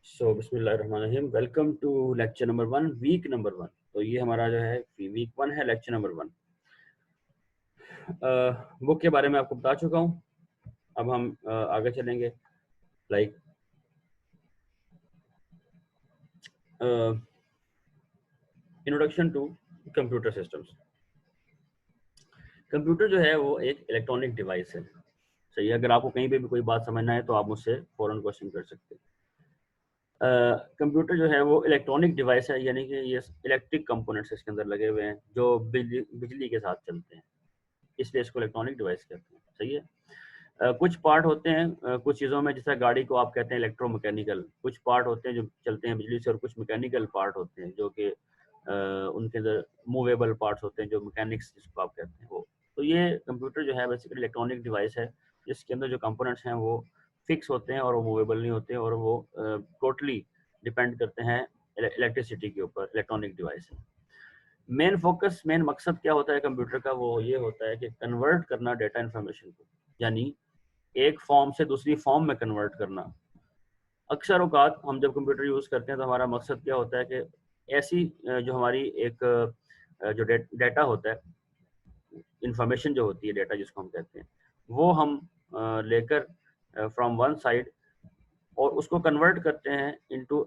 सो बिस्मिल्लाहिर्रहमानिर्रहीम, welcome to lecture number 1, week number 1। तो ये हमारा जो है वीक 1 है, लेक्चर नंबर 1। बुक के बारे में आपको बता चुका हूँ। अब हम आगे चलेंगे, like introduction to computer systems. Computer जो है वो एक इलेक्ट्रॉनिक डिवाइस है, सही है। अगर आपको कहीं पे भी कोई बात समझना है तो आप मुझसे फौरन क्वेश्चन कर सकते हैं। कंप्यूटर जो है वो इलेक्ट्रॉनिक डिवाइस है, यानी कि ये इलेक्ट्रिक कंपोनेंट्स इसके अंदर लगे हुए हैं जो बिजली के साथ चलते हैं, इसलिए इसको इलेक्ट्रॉनिक डिवाइस कहते हैं, सही है। कुछ पार्ट होते हैं कुछ चीज़ों में, जैसे गाड़ी को आप कहते हैं इलेक्ट्रोमैकेनिकल, कुछ पार्ट होते हैं जो चलते हैं बिजली से, और कुछ मैकेनिकल पार्ट होते हैं जो कि उनके अंदर मूवेबल पार्ट्स होते हैं, जो मैकेनिक्स जिसको आप कहते हैं वो। तो ये कंप्यूटर जो है बेसिकली इलेक्ट्रॉनिक डिवाइस है, जिसके अंदर जो कंपोनेंट्स हैं वो फिक्स होते हैं और वो मूवेबल नहीं होते, और वो टोटली डिपेंड करते हैं इलेक्ट्रिसिटी के ऊपर। इलेक्ट्रॉनिक डिवाइस है। मेन फोकस, मेन मकसद क्या होता है कंप्यूटर का, वो ये होता है कि कन्वर्ट करना डेटा इन्फॉर्मेशन को, यानी एक फॉर्म से दूसरी फॉर्म में कन्वर्ट करना। अक्सर औकात हम जब कंप्यूटर यूज़ करते हैं तो हमारा मकसद क्या होता है कि ऐसी जो हमारी एक जो डेटा होता है, इंफॉर्मेशन जो होती है, डेटा जिसको हम कहते हैं, वो हम लेकर फ्रॉम वन साइड और उसको कन्वर्ट करते हैं इनटू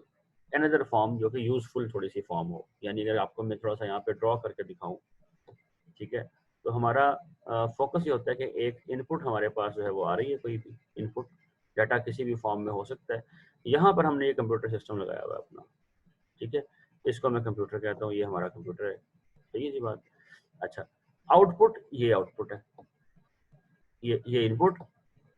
अनदर फॉर्म जो कि यूज़फुल थोड़ी सी फॉर्म हो। यानी अगर आपको मैं थोड़ा सा यहाँ पे ड्रॉ करके दिखाऊं, ठीक है, तो हमारा फोकस ये होता है कि एक इनपुट हमारे पास जो है वो आ रही है, कोई भी इनपुट डाटा किसी भी फॉर्म में हो सकता है। यहाँ पर हमने ये कंप्यूटर सिस्टम लगाया हुआ है अपना, ठीक है, इसको मैं कंप्यूटर कहता हूँ, ये हमारा कंप्यूटर है, सही है जी बात। अच्छा, आउटपुट, ये आउटपुट है, ये इनपुट।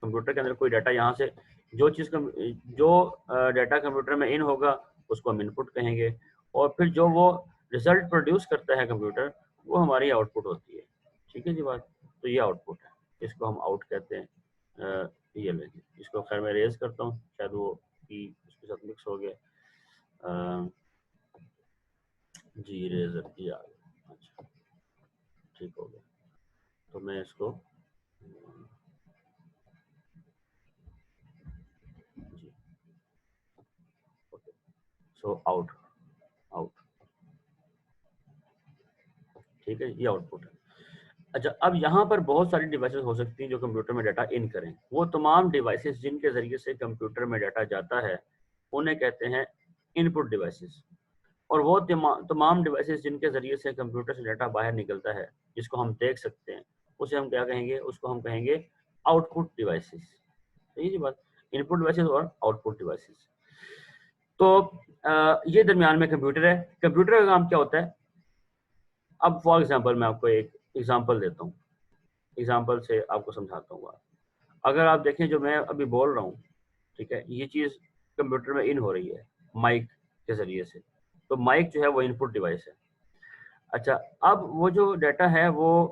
कंप्यूटर के अंदर कोई डाटा यहाँ से जो चीज़ जो डाटा कंप्यूटर में इन होगा उसको हम इनपुट कहेंगे, और फिर जो वो रिजल्ट प्रोड्यूस करता है कंप्यूटर, वो हमारी आउटपुट होती है, ठीक है जी बात। तो ये आउटपुट है, इसको हम आउट कहते हैं। ये लेंगे, इसको खैर मैं रेज करता हूँ, शायद वो पी उसके साथ मिक्स हो गया। जी रेजर ये आ गया, अच्छा ठीक हो गया। तो मैं इसको जी ओके, सो आउट आउट, ठीक है, ये आउटपुट है। अच्छा, अब यहाँ पर बहुत सारी डिवाइसेस हो सकती हैं जो कंप्यूटर में डाटा इन करें। वो तमाम डिवाइसेस जिनके ज़रिए से कंप्यूटर में डाटा जाता है उन्हें कहते हैं इनपुट डिवाइसेस, और वो तमाम डिवाइसेस जिनके ज़रिए से कंप्यूटर से डाटा बाहर निकलता है, जिसको हम देख सकते हैं, उसे हम क्या कहेंगे, उसको हम कहेंगे आउटपुट डिवाइसेस, सही जी बात। इनपुट डिवाइसेस और आउटपुट डिवाइसेस। तो ये दरमियान में कंप्यूटर है। कंप्यूटर का काम क्या होता है, अब फॉर एग्जाम्पल मैं आपको एक एग्जाम्पल देता हूँ, एग्जाम्पल से आपको समझाता हूँ। अगर आप देखें जो मैं अभी बोल रहा हूँ, ठीक है, ये चीज़ कंप्यूटर में इन हो रही है माइक के ज़रिए से, तो माइक जो है वो इनपुट डिवाइस है। अच्छा, अब वो जो डाटा है वो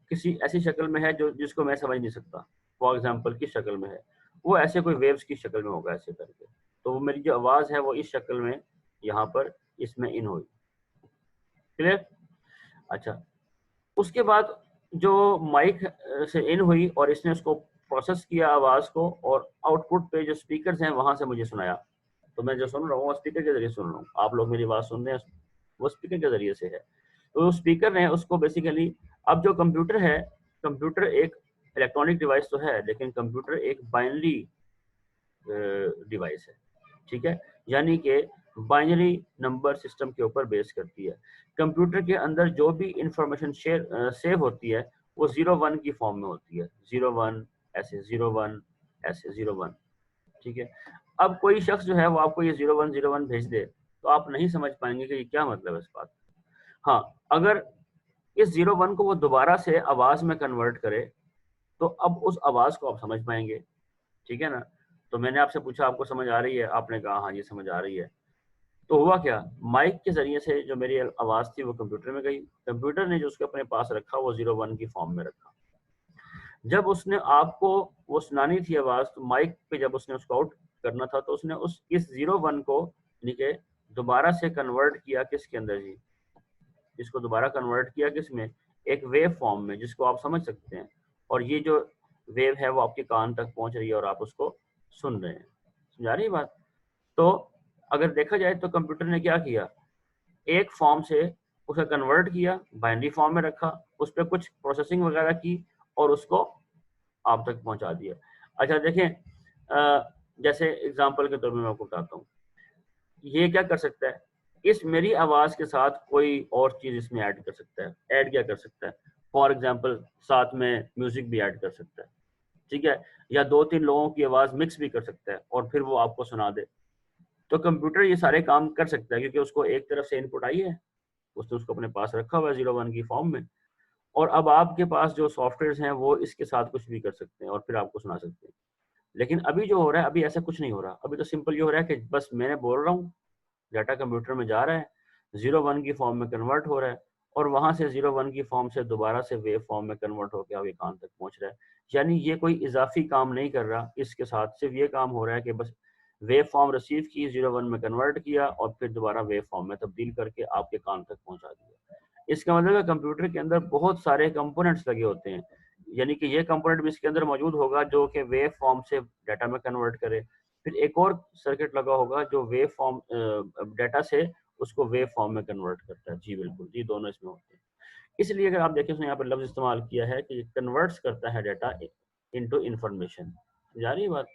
किसी ऐसी शक्ल में है जो जिसको मैं समझ नहीं सकता। फॉर एग्जाम्पल किस शक्ल में है, वो ऐसे कोई वेव्स की शक्ल में होगा ऐसे करके, तो वो मेरी जो आवाज़ है वो इस शक्ल में यहाँ पर इसमें इन हुई। क्लियर? अच्छा, उसके बाद जो माइक से इन हुई और इसने उसको प्रोसेस किया आवाज़ को, और आउटपुट पे जो स्पीकर्स हैं वहाँ से मुझे सुनाया। तो मैं जो सुन रहा हूँ वो स्पीकर के ज़रिए सुन रहा हूँ, आप लोग मेरी आवाज़ सुन रहे हैं वो स्पीकर के ज़रिए से है। तो स्पीकर ने उसको बेसिकली, अब जो कंप्यूटर है, कंप्यूटर एक इलेक्ट्रॉनिक डिवाइस तो है, लेकिन कंप्यूटर एक बाइनरी डिवाइस है, ठीक है, यानी कि बाइनरी नंबर सिस्टम के ऊपर बेस करती है। कंप्यूटर के अंदर जो भी इंफॉर्मेशन सेव होती है वो 0-1 की फॉर्म में होती है, 0-1 ऐसे, 0-1 ऐसे, 0-1, ठीक है। अब कोई शख्स जो है वो आपको ये 0-1 भेज दे तो आप नहीं समझ पाएंगे कि ये क्या मतलब है इस बात। हाँ, अगर इस 0-1 को वो दोबारा से आवाज में कन्वर्ट करे तो अब उस आवाज को आप समझ पाएंगे, ठीक है ना। तो मैंने आपसे पूछा आपको समझ आ रही है, आपने कहा हाँ ये समझ आ रही है। तो हुआ क्या, माइक के जरिए से जो मेरी आवाज थी वो कंप्यूटर में गई, कंप्यूटर ने जो उसके अपने पास रखा वो 0-1 की फॉर्म में रखा। जब उसने आपको वो सुनानी थी आवाज, तो माइक पे जब उसने उसको आउट करना था तो उसने उस इस 0-1 को यानी दोबारा से कन्वर्ट किया किसके अंदर जी, इसको दोबारा कन्वर्ट किया किसमें, एक वेव फॉर्म में, जिसको आप समझ सकते हैं। और ये जो वेव है वो आपके कान तक पहुंच रही है और आप उसको सुन रहे हैं। समझा रही बात? तो अगर देखा जाए तो कंप्यूटर ने क्या किया, एक फॉर्म से उसे कन्वर्ट किया, बाइनरी फॉर्म में रखा, उस पर कुछ प्रोसेसिंग वगैरह की और उसको आप तक पहुंचा दिया। अच्छा देखें, जैसे एग्जांपल के तौर पर मैं आपको बताता हूँ, ये क्या कर सकता है, इस मेरी आवाज के साथ कोई और चीज इसमें ऐड कर सकता है। ऐड क्या कर सकता है, फॉर एग्जांपल साथ में म्यूजिक भी ऐड कर सकता है, ठीक है, या 2-3 लोगों की आवाज मिक्स भी कर सकता है और फिर वो आपको सुना दे। तो कंप्यूटर ये सारे काम कर सकता है क्योंकि उसको एक तरफ से इनपुट आई है, उसने उसको अपने पास रखा हुआ है 0-1 की फॉर्म में, और अब आपके पास जो सॉफ्टवेयर हैं वो इसके साथ कुछ भी कर सकते हैं और फिर आपको सुना सकते हैं। लेकिन अभी जो हो रहा है, अभी ऐसा कुछ नहीं हो रहा। अभी तो सिंपल ये हो रहा है कि बस मैंने बोल रहा हूँ, डाटा कंप्यूटर में जा रहा है, 0-1 की फॉर्म में कन्वर्ट हो रहा है, और वहां से 0-1 की फॉर्म से दोबारा से वेव फॉर्म में कन्वर्ट होकर आपके कान तक पहुंच रहा है। यानी ये कोई इजाफी काम नहीं कर रहा, इसके साथ सिर्फ ये काम हो रहा है कि बस वेव फॉर्म रिसीव की, 0-1 में कन्वर्ट किया और फिर दोबारा वेव फॉर्म में तब्दील करके आपके कान तक पहुंचा दिया। इसका मतलब है कंप्यूटर के अंदर बहुत सारे कंपोनेंट्स लगे होते हैं, यानी कि ये कंपोनेंट भी इसके अंदर मौजूद होगा जो कि वेव फॉर्म से डाटा में कन्वर्ट करे, फिर एक और सर्किट लगा होगा जो वेव फॉर्म डाटा से उसको वेव फॉर्म में कन्वर्ट करता है। जी बिल्कुल, जी दोनों इसमें होते हैं। इसलिए अगर आप देखें उसने यहाँ पर लफ्ज इस्तेमाल किया है कि कन्वर्ट्स करता है डाटा इनटू इंफॉर्मेशन। समझा रही है बात?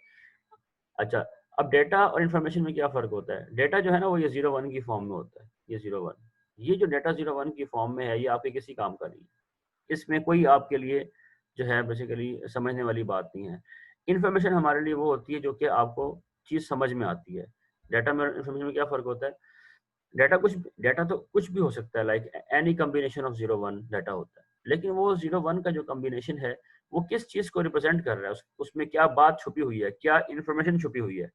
अच्छा, अब डेटा और इन्फॉर्मेशन में क्या फ़र्क होता है? डेटा जो है ना वो ये 0-1 की फॉर्म में होता है, ये 0-1। ये जो डेटा 0-1 की फॉर्म में है ये आपके किसी काम का नहीं है। इसमें कोई आपके लिए जो है बेसिकली समझने वाली बात नहीं है। इन्फॉर्मेशन हमारे लिए वो होती है जो कि आपको चीज़ समझ में आती है। डेटा में इन्फॉर्मेशन में क्या फ़र्क होता है? डेटा तो कुछ भी हो सकता है, like any combination of 0-1 data होता है। लेकिन वो 0-1 का जो कॉम्बिनेशन है वो किस चीज़ को रिप्रेजेंट कर रहा है? उसमें क्या बात छुपी हुई है? क्या इन्फॉर्मेशन छुपी हुई है?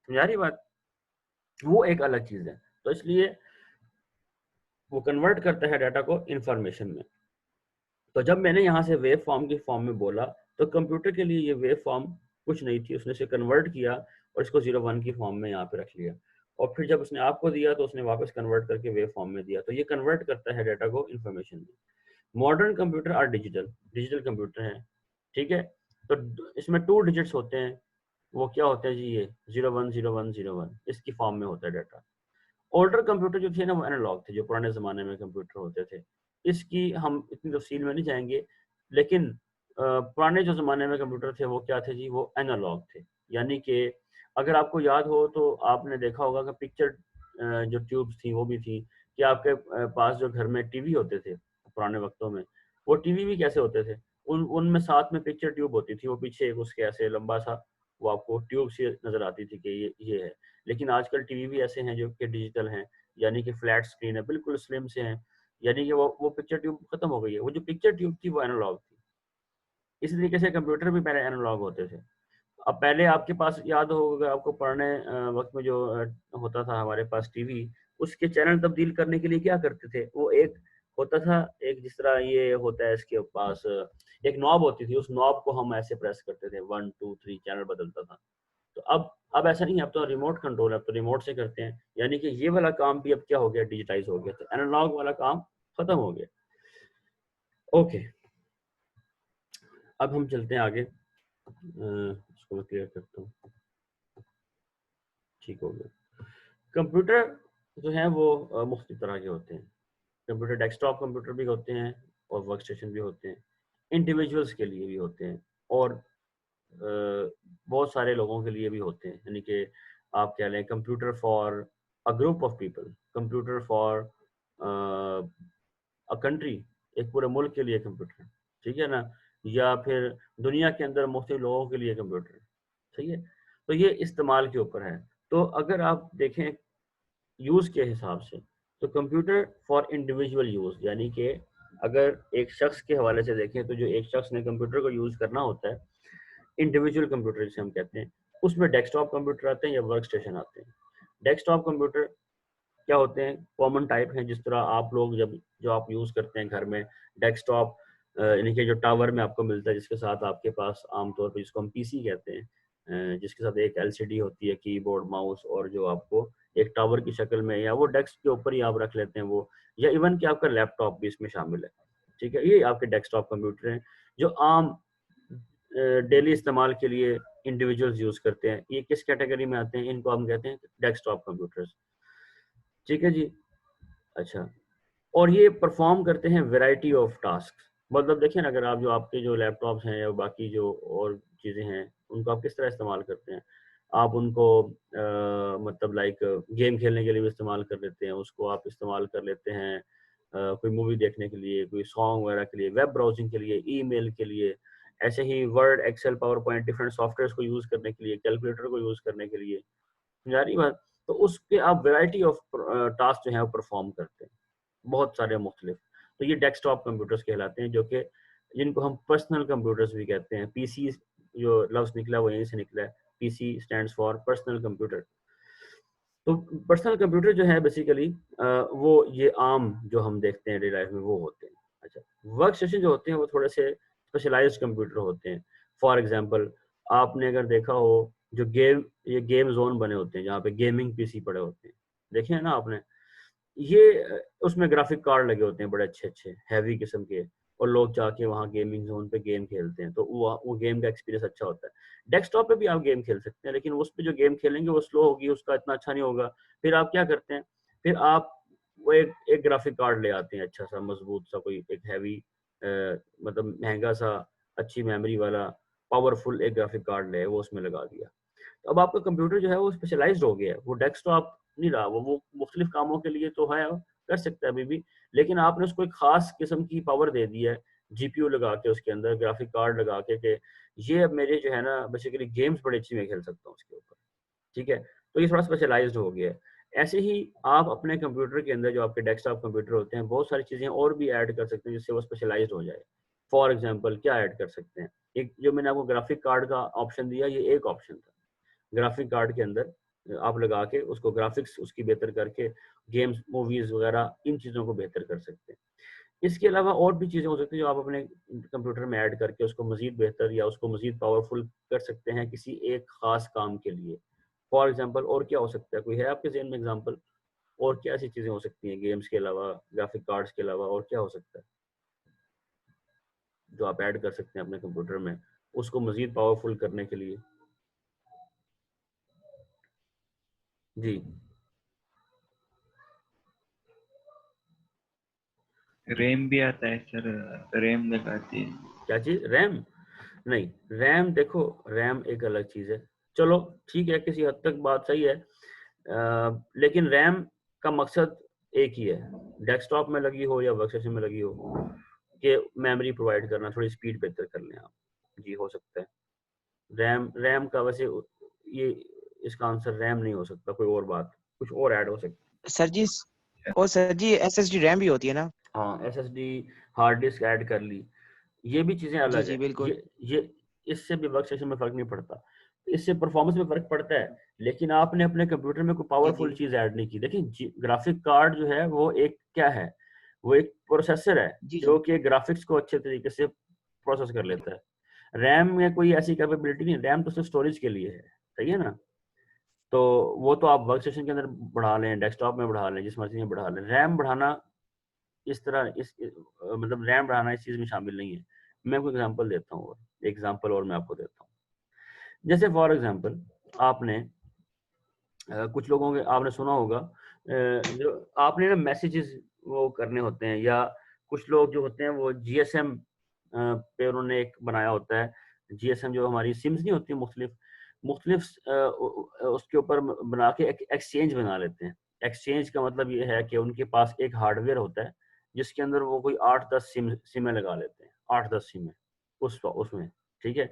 समझा रही बात? वो एक अलग चीज़ है। तो इसलिए वो कन्वर्ट करता है डाटा को इन्फॉर्मेशन में। तो जब मैंने यहाँ से वेव फॉर्म की फॉर्म में बोला तो कंप्यूटर के लिए ये वेव फॉर्म कुछ नहीं थी, उसने इसे कन्वर्ट किया और इसको 0-1 की फॉर्म में यहाँ पे रख लिया, और फिर जब उसने आपको दिया तो उसने वापस कन्वर्ट करके वेव फॉर्म में दिया। तो ये कन्वर्ट करता है डाटा को इन्फॉर्मेशन में। Modern computer are digital digital computer हैं, ठीक है। तो इसमें 2 डिजिट्स होते हैं, वो क्या होते हैं जी, ये 0-1 इसकी फॉर्म में होता है डाटा। ओल्डर कंप्यूटर जो थे ना वो एनालॉग थे, जो पुराने ज़माने में कंप्यूटर होते थे। इसकी हम इतनी तफसील में नहीं जाएंगे, लेकिन पुराने जो ज़माने में कंप्यूटर थे वो क्या थे जी, वो एनालॉग थे। यानी कि अगर आपको याद हो तो आपने देखा होगा कि पिक्चर जो ट्यूब्स थी वो भी थी, कि आपके पास जो घर में टीवी होते थे पुराने वक्तों में, वो टीवी भी कैसे होते थे, उनमें साथ में पिक्चर ट्यूब होती थी, वो पीछे एक उसके ऐसे लंबा सा वो आपको ट्यूब सी नज़र आती थी कि ये है। लेकिन आजकल टीवी भी ऐसे हैं जो कि डिजिटल हैं, यानी कि फ्लैट स्क्रीन है, बिल्कुल स्लिम से हैं, यानी कि वो पिक्चर ट्यूब खत्म हो गई है। वो जो पिक्चर ट्यूब थी वो एनालॉग थी। इसी तरीके से कंप्यूटर भी पहले एनालॉग होते थे। अब पहले आपके पास याद होगा आपको पुराने वक्त में जो होता था हमारे पास टीवी, उसके चैनल तब्दील करने के लिए क्या करते थे, वो एक होता था, एक जिस तरह ये होता है इसके पास एक नॉब होती थी, उस नॉब को हम ऐसे प्रेस करते थे, 1 2 3 चैनल बदलता था। तो अब ऐसा नहीं है, अब तो रिमोट कंट्रोल है, अब तो रिमोट से करते हैं, यानी कि ये वाला काम भी अब क्या हो गया, डिजिटाइज हो गया, तो एनालॉग वाला काम खत्म हो गया। ओके, अब हम चलते हैं आगे, इसको मैं क्लियर करता हूँ, ठीक हो गया। कंप्यूटर जो है वो मुख्तलिफ तरह के होते हैं। कंप्यूटर डेस्कटॉप कंप्यूटर भी होते हैं और वर्क स्टेशन भी होते हैं, इंडिविजुअल्स के लिए भी होते हैं और बहुत सारे लोगों के लिए भी होते हैं, यानी कि आप कह लें computer for a group of people, computer for a country, एक पूरे मुल्क के लिए कंप्यूटर, ठीक है ना, या फिर दुनिया के अंदर मुख्तलिफ लोगों के लिए कंप्यूटर, सही है। तो ये इस्तेमाल के ऊपर है। तो अगर आप देखें यूज़ के हिसाब से, तो कंप्यूटर फॉर इंडिविजुअल यूज़, यानी कि अगर एक शख्स के हवाले से देखें तो जो एक शख्स ने कंप्यूटर को यूज़ करना होता है, इंडिविजुअल कंप्यूटर जिसे हम कहते हैं, उसमें डेस्कटॉप कंप्यूटर आते हैं या वर्क स्टेशन आते हैं। डेस्कटॉप कंप्यूटर क्या होते हैं, कॉमन टाइप हैं, जिस तरह आप लोग जब जो आप यूज़ करते हैं घर में डेस्कटॉप, यानी कि जो टावर में आपको मिलता है, जिसके साथ आपके पास आमतौर पर जिसको हम पीसी कहते हैं, जिसके साथ एक एलसीडी होती है, कीबोर्ड माउस, और जो आपको एक टावर की शक्ल में या वो डेस्क के ऊपर ही आप रख लेते हैं वो, या इवन कि आपका लैपटॉप भी इसमें शामिल है, ठीक है। ये आपके डेस्कटॉप कंप्यूटर हैं जो आम डेली इस्तेमाल के लिए इंडिविजुअल्स यूज़ करते हैं। ये किस कैटेगरी में आते हैं, इनको हम कहते हैं डेस्कटॉप कंप्यूटर्स, ठीक है जी। अच्छा, और ये परफॉर्म करते हैं वैरायटी ऑफ टास्क, मतलब देखिए ना, अगर आप जो आपके जो लैपटॉप्स हैं या बाकी जो और चीज़ें हैं, उनको आप किस तरह इस्तेमाल करते हैं, आप उनको मतलब लाइक गेम खेलने के लिए भी इस्तेमाल कर लेते हैं, उसको आप इस्तेमाल कर लेते हैं कोई मूवी देखने के लिए, कोई सॉन्ग वगैरह के लिए, वेब ब्राउजिंग के लिए, ईमेल के लिए, ऐसे ही Word, Excel, PowerPoint, different softwares को यूज़ करने के लिए, कैलकुलेटर को यूज़ करने के लिए, समझ आ रही बात। तो उसके आप वैरायटी ऑफ टास्क जो है वो परफॉर्म करते हैं, बहुत सारे मुख्तलिफ। तो ये डेस्कटॉप कंप्यूटर्स कहलाते हैं, जो कि जिनको हम पर्सनल कंप्यूटर्स भी कहते हैं। पीसी जो लफ्ज़ निकला वो यहीं से निकला है, PC stands for personal computer. तो पर्सनल कंप्यूटर जो है बेसिकली वो ये आम जो हम देखते हैं डेली लाइफ में वो होते हैं। अच्छा, वर्क स्टेशन जो होते हैं वो थोड़े से स्पेशलाइज्ड कंप्यूटर होते हैं। फॉर एग्जांपल, आपने अगर देखा हो जो ये गेम जोन बने होते हैं, जहाँ पे गेमिंग पीसी पड़े होते हैं, देखे हैं ना आपने, ये उसमें ग्राफिक कार्ड लगे होते हैं बड़े अच्छे-अच्छे, हैवी किस्म के, और लोग जाके वहाँ गेमिंग ज़ोन पे गेम खेलते हैं, तो वो गेम का एक्सपीरियंस अच्छा होता है। डेस्कटॉप पे भी आप गेम खेल सकते हैं, लेकिन उस पे जो गेम खेलेंगे वो स्लो होगी, उसका इतना अच्छा नहीं होगा। फिर आप क्या करते हैं, फिर आप वो एक ग्राफिक कार्ड ले आते हैं, अच्छा-सा, मज़बूत-सा, कोई एक हैवी मतलब महँगा-सा, अच्छी मेमोरी वाला, पावरफुल एक ग्राफिक कार्ड ले आए, वो उसमें लगा दिया। तो अब आपका कंप्यूटर जो है वो स्पेशलाइज़्ड हो गया है, वो डेस्कटॉप नहीं रहा, वो मुख्तलिफ कामों के लिए तो है, कर सकता है अभी भी, लेकिन आपने उसको एक ख़ास किस्म की पावर दे दी है, जीपीयू लगा के उसके अंदर, ग्राफिक कार्ड लगा के, कि ये अब मेरे जो है ना बेसिकली गेम्स बड़ी अच्छी मैं खेल सकता हूँ उसके ऊपर, ठीक है? तो ये थोड़ा स्पेशलाइज़्ड हो गया है। ऐसे ही आप अपने कंप्यूटर के अंदर जो आपके डेस्कटॉप कंप्यूटर होते हैं, बहुत सारी चीज़ें और भी ऐड कर सकते हैं जिससे वो स्पेशलाइज़्ड हो जाए। फॉर एग्ज़ाम्पल क्या ऐड कर सकते हैं? एक जो मैंने आपको ग्राफिक कार्ड का ऑप्शन दिया, ये एक ऑप्शन था। ग्राफिक कार्ड के अंदर आप लगा के उसको ग्राफिक्स उसकी बेहतर करके गेम्स, मूवीज़ वगैरह इन चीज़ों को बेहतर कर सकते हैं। इसके अलावा और भी चीज़ें हो सकती हैं जो आप अपने कंप्यूटर में ऐड करके उसको मज़ीद बेहतर या उसको मज़ीद पावरफुल कर सकते हैं किसी एक ख़ास काम के लिए। फॉर एग्ज़ाम्पल और क्या हो सकता है? कोई है आपके ज़हन में एग्ज़ाम्पल? और क्या ऐसी चीज़ें हो सकती हैं गेम्स के अलावा, ग्राफिक कार्ड्स के अलावा, और क्या हो सकता है, जो आप ऐड कर सकते हैं अपने कंप्यूटर में, उसको मज़ीद पावरफुल करने के लिए? जी। रैम भी आता है सर, रैम लगाते हैं। क्या चीज़? रैम? नहीं, रैम देखो, रैम एक अलग चीज़ है। चलो ठीक है, किसी हद तक बात सही है। लेकिन रैम का मकसद एक ही है, डेस्कटॉप में लगी हो या वर्कस्टेशन में लगी हो, कि मेमोरी प्रोवाइड करना, थोड़ी स्पीड बेहतर कर लें आप। जी, हो सकता है। रैम रैम का वैसे ये इसका आंसर रैम नहीं हो सकता, कोई और बात, कुछ और ऐड हो सकता सर जी, और सर जी एसएसडी रैम भी होती है ना? है। हाँ, एसएसडी, हार्ड डिस्क ऐड कर ली, ये भी चीज़ें जी अलग जी है। बिल्कुल। ये इससे भी वर्क स्टेशन में फ़र्क नहीं पड़ता। इससे परफ़ॉर्मेंस में फ़र्क पड़ता है, लेकिन आपने अपने कंप्यूटर में कोई जी पावरफुल जी चीज़ ऐड नहीं की। देखिए ग्राफ़िक कार्ड जो है वो एक क्या है? वो एक प्रोसेसर है, जी जो जी कि ग्राफ़िक्स को अच्छे तरीके से प्रोसेस कर लेता है। रैम में कोई ऐसी कैपेबिलिटी नहीं है, रैम तो सिर्फ़ स्टोरेज के लिए है। सही है ना। तो वो तो आप वर्क स्टेशन के अंदर बढ़ा लें, डेस्कटॉप में बढ़ा लें, जिस मर्जी में बढ़ा लें। रैम बढ़ाना इस तरह मतलब रैम बढ़ाना इस चीज़ में शामिल नहीं है। मैं आपको एग्जांपल देता हूँ, एग्जांपल और मैं आपको देता हूँ। जैसे फॉर एग्जांपल आपने कुछ लोगों के आपने सुना होगा जो आपने ना मैसेजेस वो करने होते हैं, या कुछ लोग जो होते हैं वो जीएसएम पे उन्होंने एक बनाया होता है। जीएसएम जो हमारी सिम्स नहीं होती, मुख्तलिफ मुख्तलिफ उसके ऊपर बना के एक एक्सचेंज बना लेते हैं। एक्सचेंज का मतलब ये है कि उनके पास एक हार्डवेयर होता है जिसके अंदर वो कोई 8-10 सिमें लगा लेते हैं, 8-10 सिमें उसमें, ठीक है।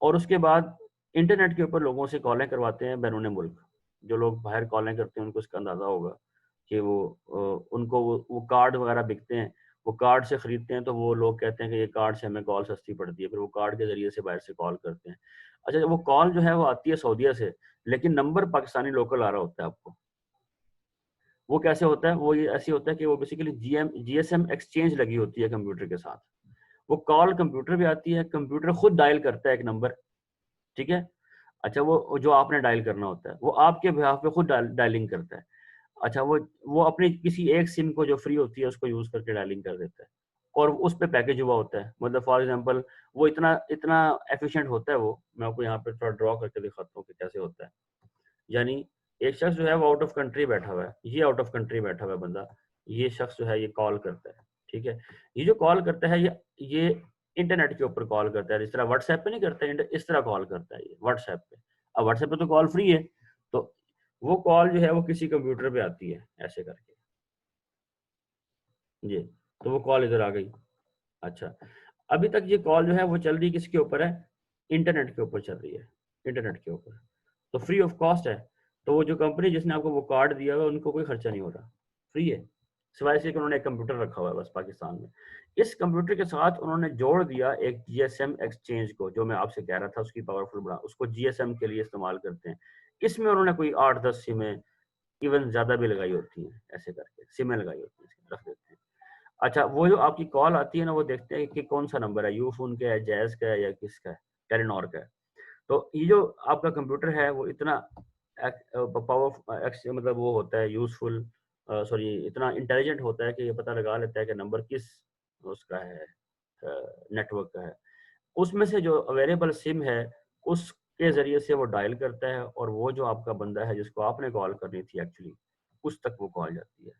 और उसके बाद इंटरनेट के ऊपर लोगों से कॉलें करवाते हैं बैरून मुल्क। जो लोग बाहर कॉलें करते हैं उनको इसका अंदाज़ा होगा कि वो उनको वो कार्ड वगैरह बिकते हैं, वो कार्ड से ख़रीदते हैं, तो वो लोग कहते हैं कि ये कार्ड से हमें कॉल सस्ती पड़ती है, फिर वो कार्ड के ज़रिए से बाहर से कॉल करते हैं। अच्छा, वो कॉल जो है वो आती है सऊदीया से, लेकिन नंबर पाकिस्तानी लोकल आ रहा होता है आपको। वो कैसे होता है? वो ये ऐसे होता है कि वो बेसिकली जीएसएम एक्सचेंज लगी होती है कंप्यूटर के साथ। वो कॉल कंप्यूटर पे आती है, कंप्यूटर खुद डायल करता है एक नंबर, ठीक है। अच्छा, वो जो आपने डायल करना होता है वो आपके बिहाफ पे खुद डायलिंग करता है। अच्छा, वो अपनी किसी एक सिम को जो फ्री होती है उसको यूज करके डायलिंग कर देता है, और उस पे पैकेज हुआ होता है। मतलब फॉर एग्जांपल वो इतना इतना एफिशिएंट होता है वो, मैं आपको यहाँ पे थोड़ा ड्रॉ करके दिखाता हूँ कि कैसे होता है। यानी एक शख्स जो है वो आउट ऑफ कंट्री बैठा हुआ है, ये आउट ऑफ कंट्री बैठा हुआ है बंदा, ये शख्स जो है ये कॉल करता है, ठीक है। ये जो कॉल करता है ये इंटरनेट के ऊपर कॉल करता है, इस तरह व्हाट्सएप पे नहीं करता है, इस तरह कॉल करता है ये व्हाट्सएप पे। अब व्हाट्सएप पे तो कॉल फ्री है, तो वो कॉल जो है वो किसी कंप्यूटर पे आती है ऐसे करके, जी। तो वो कॉल इधर आ गई। अच्छा, अभी तक ये कॉल जो है वो चल रही किसके ऊपर है? इंटरनेट के ऊपर चल रही है, इंटरनेट के ऊपर। तो फ्री ऑफ कॉस्ट है। तो वो जो कंपनी जिसने आपको वो कार्ड दिया हुआ है उनको कोई खर्चा नहीं हो रहा, फ्री है। सिवाय से कि उन्होंने एक कंप्यूटर रखा हुआ है बस पाकिस्तान में। इस कंप्यूटर के साथ उन्होंने जोड़ दिया एक जीएसएम एक्सचेंज को, जो मैं आपसे कह रहा था उसकी पावरफुल बना, उसको जीएसएम के लिए इस्तेमाल करते हैं। इसमें उन्होंने कोई 8-10 सिमें, इवन ज्यादा भी लगाई होती हैं, ऐसे करके सिमें लगाई होती हैं, रख देते हैं। अच्छा, वो जो आपकी कॉल आती है ना, वो देखते हैं कि कौन सा नंबर है, यूफोन का है, जैज का है, या किसका है, टेलीनॉर का है। तो ये जो आपका कंप्यूटर है वो इतना पावर मतलब वो होता है यूजफुल, सॉरी इतना इंटेलिजेंट होता है कि ये पता लगा लेता है कि नंबर किस उसका है, नेटवर्क का है। उसमें से जो अवेलेबल सिम है उसके जरिए से वो डायल करता है, और वो जो आपका बंदा है जिसको आपने कॉल करनी थी एक्चुअली, उस तक वो कॉल जाती है।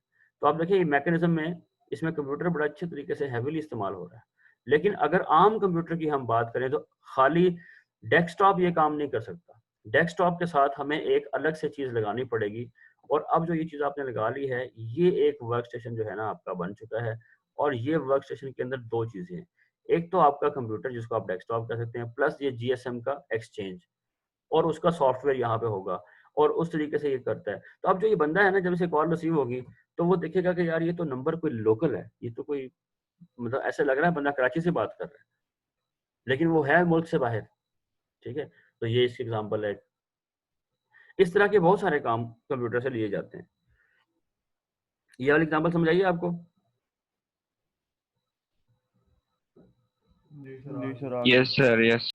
तो आप देखिए मैकेनिज्म में इसमें कंप्यूटर बड़ा अच्छे तरीके से हैवीली इस्तेमाल हो रहा है। लेकिन अगर आम कंप्यूटर की हम बात करें तो खाली डेस्कटॉप ये काम नहीं कर सकता। डेस्कटॉप के साथ हमें एक अलग से चीज़ लगानी पड़ेगी, और अब जो ये चीज़ आपने लगा ली है, ये एक वर्क स्टेशन जो है ना आपका बन चुका है। और ये वर्क स्टेशन के अंदर दो चीज़ें हैं, एक तो आपका कंप्यूटर जिसको आप डेस्कटॉप कह सकते हैं, प्लस ये जीएसएम का एक्सचेंज, और उसका सॉफ्टवेयर यहाँ पे होगा, और उस तरीके से ये करता है। तो अब जो ये बंदा है ना, जब इसे कॉल रिसीव होगी तो वो देखेगा कि यार ये तो नंबर कोई लोकल है, ये तो कोई मतलब ऐसे लग रहा है बंदा कराची से बात कर रहा है, लेकिन वो है मुल्क से बाहर, ठीक है। तो ये इसकी एग्जाम्पल है। इस तरह के बहुत सारे काम कंप्यूटर से लिए जाते हैं। ये वाली एग्जाम्पल समझ आइए आपको? Yes sir, yes.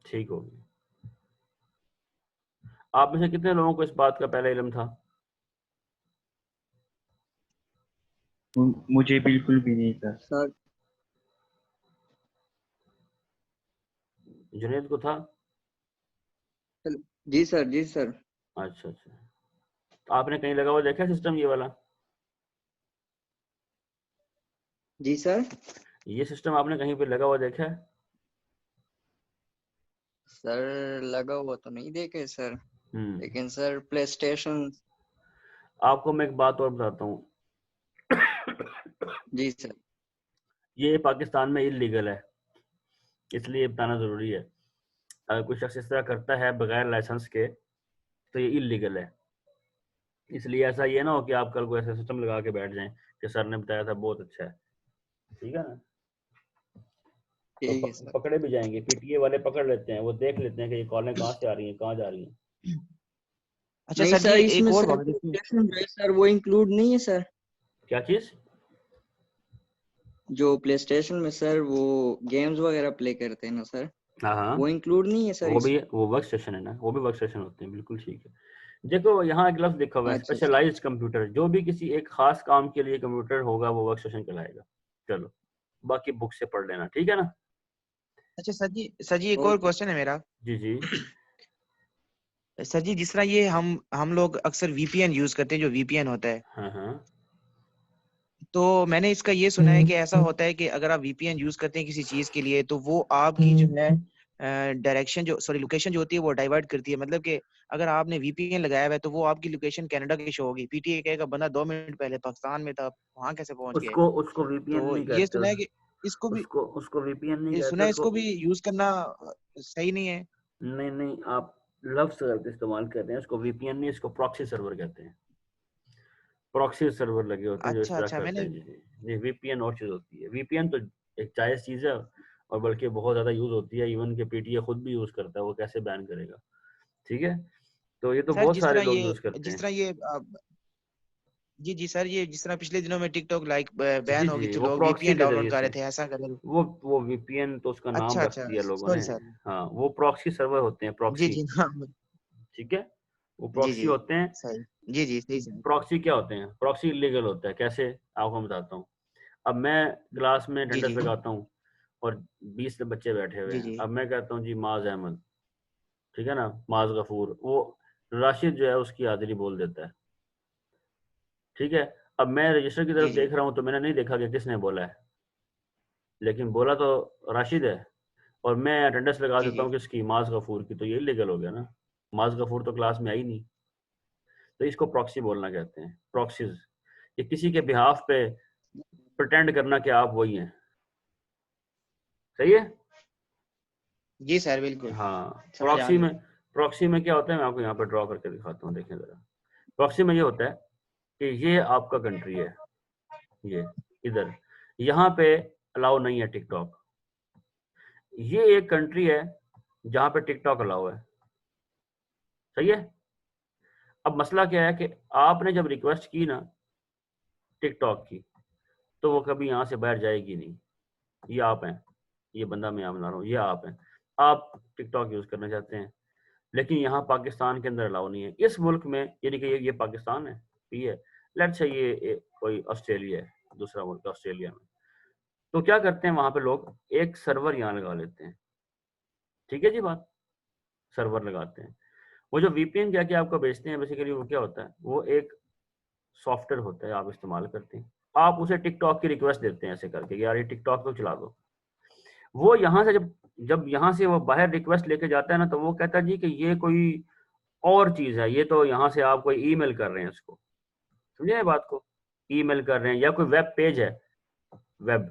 ठीक हो गया। आप में से कितने लोगों को इस बात का पहले इल्म था? मुझे बिल्कुल भी नहीं था सर। जुनेद को था? जी सर, जी सर। अच्छा अच्छा, तो आपने कहीं लगा हुआ देखा सिस्टम ये वाला? जी सर। ये सिस्टम आपने कहीं पे लगा हुआ देखा है? सर लगा हुआ तो नहीं देखे सर, लेकिन सर प्ले स्टेशन। आपको मैं एक बात और बताता हूँ। जी सर। ये पाकिस्तान में इलीगल है, इसलिए बताना जरूरी है। अगर कोई शख्स इस तरह करता है बगैर लाइसेंस के तो ये इलीगल है। इसलिए ऐसा ये ना हो कि आप कल को ऐसा सिस्टम लगा के बैठ जाएं कि सर ने बताया था बहुत अच्छा है, ठीक है ना। ठीक है तो सर। पकड़े भी जाएंगे, पीटीए वाले पकड़ लेते हैं, वो देख लेते हैं कि ये कॉलें कहाँ से आ रही हैं, कहाँ जा रही हैं। अच्छा नहीं सर सर, जी, इसमें एक और सर बात प्ले देखिए, स्टेशन जो है सर वो इंक्लूड नहीं है सर। क्या चीज? जो प्ले स्टेशन में सर वो गेम्स वगैरह प्ले करते हैं ना सर। हाँ वो इंक्लूड नहीं है सर वो भी इसमें? वो वर्क स्टेशन है ना, वो भी वर्क स्टेशन होते हैं, बिल्कुल ठीक है। देखो यहाँ एक लफ्ज लिखा हुआ है अच्छा अच्छा। स्पेशलाइज्ड कंप्यूटर, जो भी किसी एक खास काम के लिए कंप्यूटर होगा वो वर्क स्टेशन कहलाएगा। चलो बाकी बुक से पढ़ लेना, ठीक है ना। अच्छा सर जी एक और ओके। क्वेश्चन है मेरा। जी जी सर जी जिस तरह ये हम लोग अक्सर वीपीएन यूज करते हैं, जो वीपीएन होता है, हाँ हाँ तो मैंने इसका ये सुना है कि ऐसा होता है कि अगर आप वीपीएन यूज करते हैं किसी चीज के लिए, तो वो आपकी जो है डायरेक्शन जो सॉरी लोकेशन जो होती है वो डाइवर्ट करती है। मतलब कि अगर आपने वीपीएन लगाया हुआ है तो वो आपकी लोकेशन कनाडा की शो होगी। पीटीए कहेगा बंदा 2 मिनट पहले पाकिस्तान में था, वहां कैसे पहुंच गया है? उसको उसको वीपीएन तो नहीं ये कहते, सुना है कि इसको भी उसको वीपीएन नहीं ये सुना कहते है उसको। इसको भी यूज करना सही नहीं है। नहीं नहीं, आप लफ्ज गलत इस्तेमाल कर रहे हैं, उसको वीपीएन नहीं, इसको प्रॉक्सी सर्वर कहते हैं। प्रॉक्सी सर्वर लगे होते हैं जो इस अच्छा तरह अच्छा करते मैंने हैं। जी जी जी, वीपीएन और चीज होती है। वीपीएन तो एक जायज चीज है, और बल्कि बहुत ज्यादा यूज होती है, इवन के पीटीए खुद भी यूज करता है, वो कैसे बैन करेगा, ठीक है। तो ये तो सर बहुत सारे लोग यूज करते जिस हैं। तरह ये जी सर ये जिस तरह पिछले दिनों में टिकटॉक लाइक जी बैन हो गई जी, थी, वो लोग प्रॉक्सी वीपीएन के डाउनलोड जरिए कर से, रहे थे ऐसा कर रहे थे। वो वीपीएन तो उसका नाम अच्छा रख अच्छा दिया लोगों ने। Sorry sir. हाँ, वो प्रॉक्सी सर्वर होते हैं, जी प्रॉक्सी, जी हाँ ठीक है, वो जी प्रॉक्सी जी होते हैं। सही। जी जी सही सर। प्रॉक्सी क्या होते हैं, प्रॉक्सी इलीगल होता है, कैसे आपको मैं बताता हूँ। अब मैं क्लास में जी अटेंडेंस जी लगाता हूँ और 20 बच्चे बैठे हुए जी हैं, जी अब मैं कहता हूँ जी माज अहमद, ठीक है ना, माज गफूर, वो राशिद जो है उसकी हाजिरी बोल देता है, ठीक है। अब मैं रजिस्टर की जी तरफ जी देख रहा हूँ तो मैंने नहीं देखा कि किसने बोला है, लेकिन बोला तो राशिद है, और मैं अटेंडेंस लगा जी देता जी हूँ किसकी, माज गफूर की, तो ये इलीगल हो गया ना। माज गफूर तो क्लास में आई नहीं। तो इसको प्रॉक्सी बोलना कहते हैं, प्रॉक्सीज। ये किसी के बिहाफ पे प्रिटेंड करना कि आप वही हैं, सही है। जी सर बिल्कुल हाँ, समझ आ गया। प्रॉक्सी में क्या होता है, मैं आपको यहाँ पर ड्रॉ करके दिखाता हूँ, देखें जरा। प्रॉक्सी में ये होता है कि ये आपका कंट्री है, ये इधर, यहाँ पे अलाउ नहीं है टिकटॉक। ये एक कंट्री है जहाँ पे टिकटॉक अलाउ है, सही है। अब मसला क्या है कि आपने जब रिक्वेस्ट की ना टिकटॉक की, तो वो कभी यहाँ से बाहर जाएगी नहीं। ये आप हैं, ये बंदा मैं बना रहा हूँ, ये आप हैं, आप टिकटॉक यूज करना चाहते हैं, लेकिन यहाँ पाकिस्तान के अंदर अलाउ नहीं है, इस मुल्क में, यानी कि ये पाकिस्तान है, ये लेट्स से ये कोई ऑस्ट्रेलिया है, दूसरा मुल्क ऑस्ट्रेलिया में, तो क्या करते हैं वहां पे लोग एक सर्वर यहाँ लगा लेते हैं, ठीक है जी बात, सर्वर लगाते हैं। वो जो वीपीएन क्या क्या आपको बेचते हैं बेसिकली, वो क्या होता है, वो एक सॉफ्टवेयर होता है, आप इस्तेमाल करते हैं, आप उसे टिकटॉक की रिक्वेस्ट देते हैं ऐसे करके, यार ये टिकटॉक को चला दो। वो यहाँ से जब जब यहाँ से वो बाहर रिक्वेस्ट लेके जाता है ना, तो वो कहता है जी कि ये कोई और चीज है, ये तो यहाँ से आप कोई ईमेल कर रहे हैं इसको, समझे बात को, ईमेल कर रहे हैं, या कोई वेब पेज है, वेब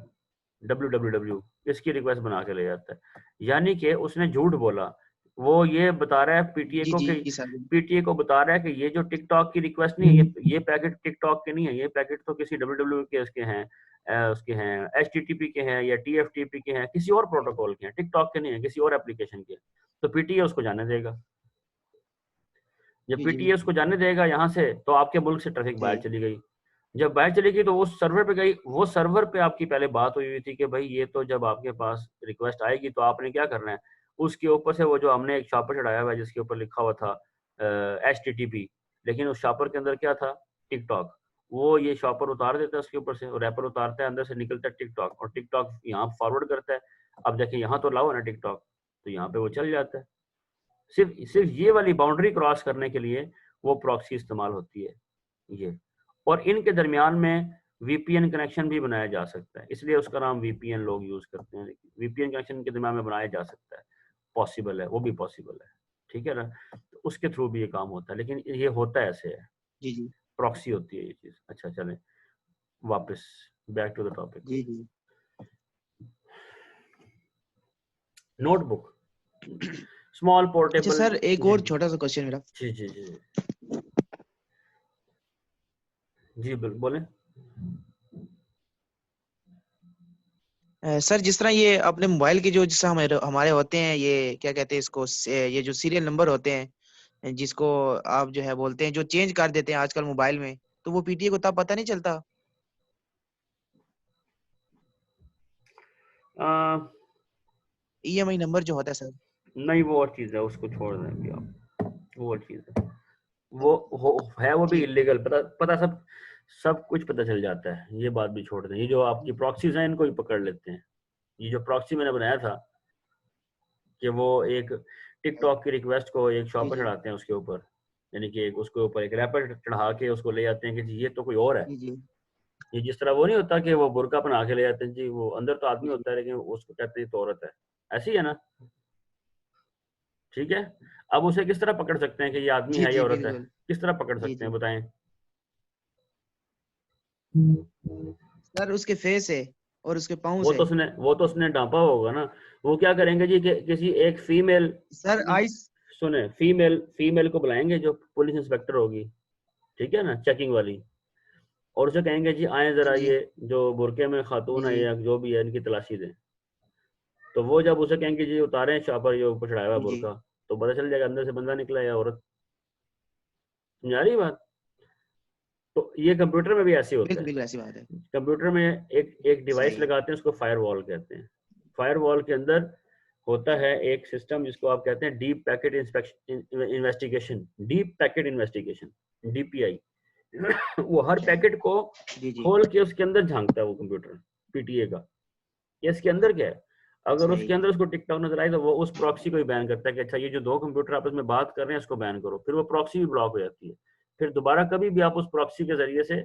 www, इसकी रिक्वेस्ट बना के ले जाता है। यानी कि उसने झूठ बोला, वो ये बता रहा है पीटीए जी को जी कि, सर पीटीए को बता रहा है कि ये जो टिकटॉक की रिक्वेस्ट नहीं है, ये पैकेट टिकटॉक के नहीं है, ये पैकेट तो किसी www के उसके हैं, उसके हैं HTTP के हैं या TFTP के हैं, किसी और प्रोटोकॉल के हैं, टिकटॉक के नहीं है, किसी और एप्लीकेशन के। तो पीटीए उसको जाने देगा, जब जी जी पीटीए उसको जाने देगा यहाँ से, तो आपके मुल्क से ट्रैफिक बाहर जी चली गई। जब बाहर चली गई तो वो सर्वर पे गई, वो सर्वर पे आपकी पहले बात हुई थी कि भाई ये तो जब आपके पास रिक्वेस्ट आएगी तो आपने क्या करना है, उसके ऊपर से वो जो हमने एक शॉपर चढ़ाया हुआ है जिसके ऊपर लिखा हुआ था HTTP, लेकिन उस शॉपर के अंदर क्या था, टिकटॉक, वो ये शॉपर उतार देता है उसके ऊपर से, रैपर उतारता है, अंदर से निकलता है टिकटॉक, और टिकटॉक यहाँ फॉरवर्ड करता है। अब देखिए यहाँ तो लाओ ना टिकटॉक, तो यहाँ पे वो चल जाता है। सिर्फ सिर्फ ये वाली बाउंड्री क्रॉस करने के लिए वो प्रॉक्सी इस्तेमाल होती है ये, और इनके दरमियान में वीपीएन कनेक्शन भी बनाया जा सकता है, इसलिए उसका नाम वीपीएन लोग यूज करते हैं। वीपीएन कनेक्शन के दरमियान में बनाया जा सकता है, पॉसिबल है, वो भी पॉसिबल है, ठीक है ना। तो उसके थ्रू भी ये काम होता है, लेकिन ये होता ऐसे है, जी जी प्रॉक्सी होती है ये चीज। अच्छा चलें वापस, बैक टू द टॉपिक। जी जी नोटबुक, स्मॉल अच्छा पोर्टेबल। सर एक जी और छोटा सा क्वेश्चन मेरा। जी जी जी जी बोले। सर जिस तरह ये अपने मोबाइल के जो जैसे हमारे हमारे होते हैं, ये क्या कहते हैं इसको, ये जो सीरियल नंबर होते हैं जिसको आप जो है बोलते हैं, जो चेंज कर देते हैं आजकल मोबाइल में, तो वो पीटीए को तब पता नहीं चलता। आ, EMI नंबर जो होता है सर। नहीं वो और चीज है, उसको छोड़ देंगे आप, वो और चीज है, है वो भी ठीक है। इलीगल, पता पता सब सब कुछ पता चल जाता है, ये बात भी छोड़ दें। ये जो आपकी प्रॉक्सीज हैं इनको ही पकड़ लेते हैं। ये जो प्रॉक्सी मैंने बनाया था कि वो एक टिकटॉक की रिक्वेस्ट को एक जी शॉप पर जी चढ़ाते हैं उसके ऊपर, यानी कि एक उसके ऊपर एक रैपर चढ़ा के उसको ले जाते हैं कि जी ये तो कोई और है। जी जी ये जिस तरह वो नहीं होता कि वो बुर्का पहना के ले जाते हैं जी, वो अंदर तो आदमी जी होता है लेकिन उसको कहते हैं तो औरत है, ऐसी है ना, ठीक है। अब उसे किस तरह पकड़ सकते हैं कि ये आदमी जी है या जी औरत है, बिल्कुल। किस तरह पकड़ जी सकते हैं जी बताएं। सर उसके फेस है और उसके पाँव वो से। तो उसने वो तो उसने डांपा होगा ना। वो क्या करेंगे जी कि किसी एक फीमेल, सर आइस। सुने, फीमेल फीमेल को बुलाएंगे जो पुलिस इंस्पेक्टर होगी, ठीक है ना, चेकिंग वाली, और उसे कहेंगे जी आए हाँ जरा जी ये जो बुरके में जी खातून है जी या जो भी है इनकी तलाशी दें। तो वो जब उसे कहेंगे जी उतारें शॉपर जो ऊपर चढ़ाया हुआ जी बुरका, तो पता चल जाएगा अंदर से बंदा निकला या औरत। समझा रही बात। तो ये कंप्यूटर में भी ऐसे होता बिल्कुल है। बिल्कुल ऐसी बात है। कंप्यूटर में एक एक डिवाइस सही है। लगाते हैं, उसको फायरवॉल कहते हैं। फायरवॉल के अंदर होता है एक सिस्टम जिसको आप कहते हैं deep packet inspection investigation, deep packet investigation, DPI. वो हर अच्छा पैकेट को जी जी खोल के उसके अंदर झांकता है वो कंप्यूटर, पीटीए का, ये इसके अंदर क्या है। अगर सही उसके है। अंदर उसको टिकटॉक नजर आए तो वो उस प्रॉक्सी को ही बैन करता है कि अच्छा ये जो दो कंप्यूटर आपस में बात कर रहे हैं इसको बैन करो, फिर वो प्रॉक्सी भी ब्लॉक हो जाती है। फिर दोबारा कभी भी आप उस प्रॉक्सी के जरिए से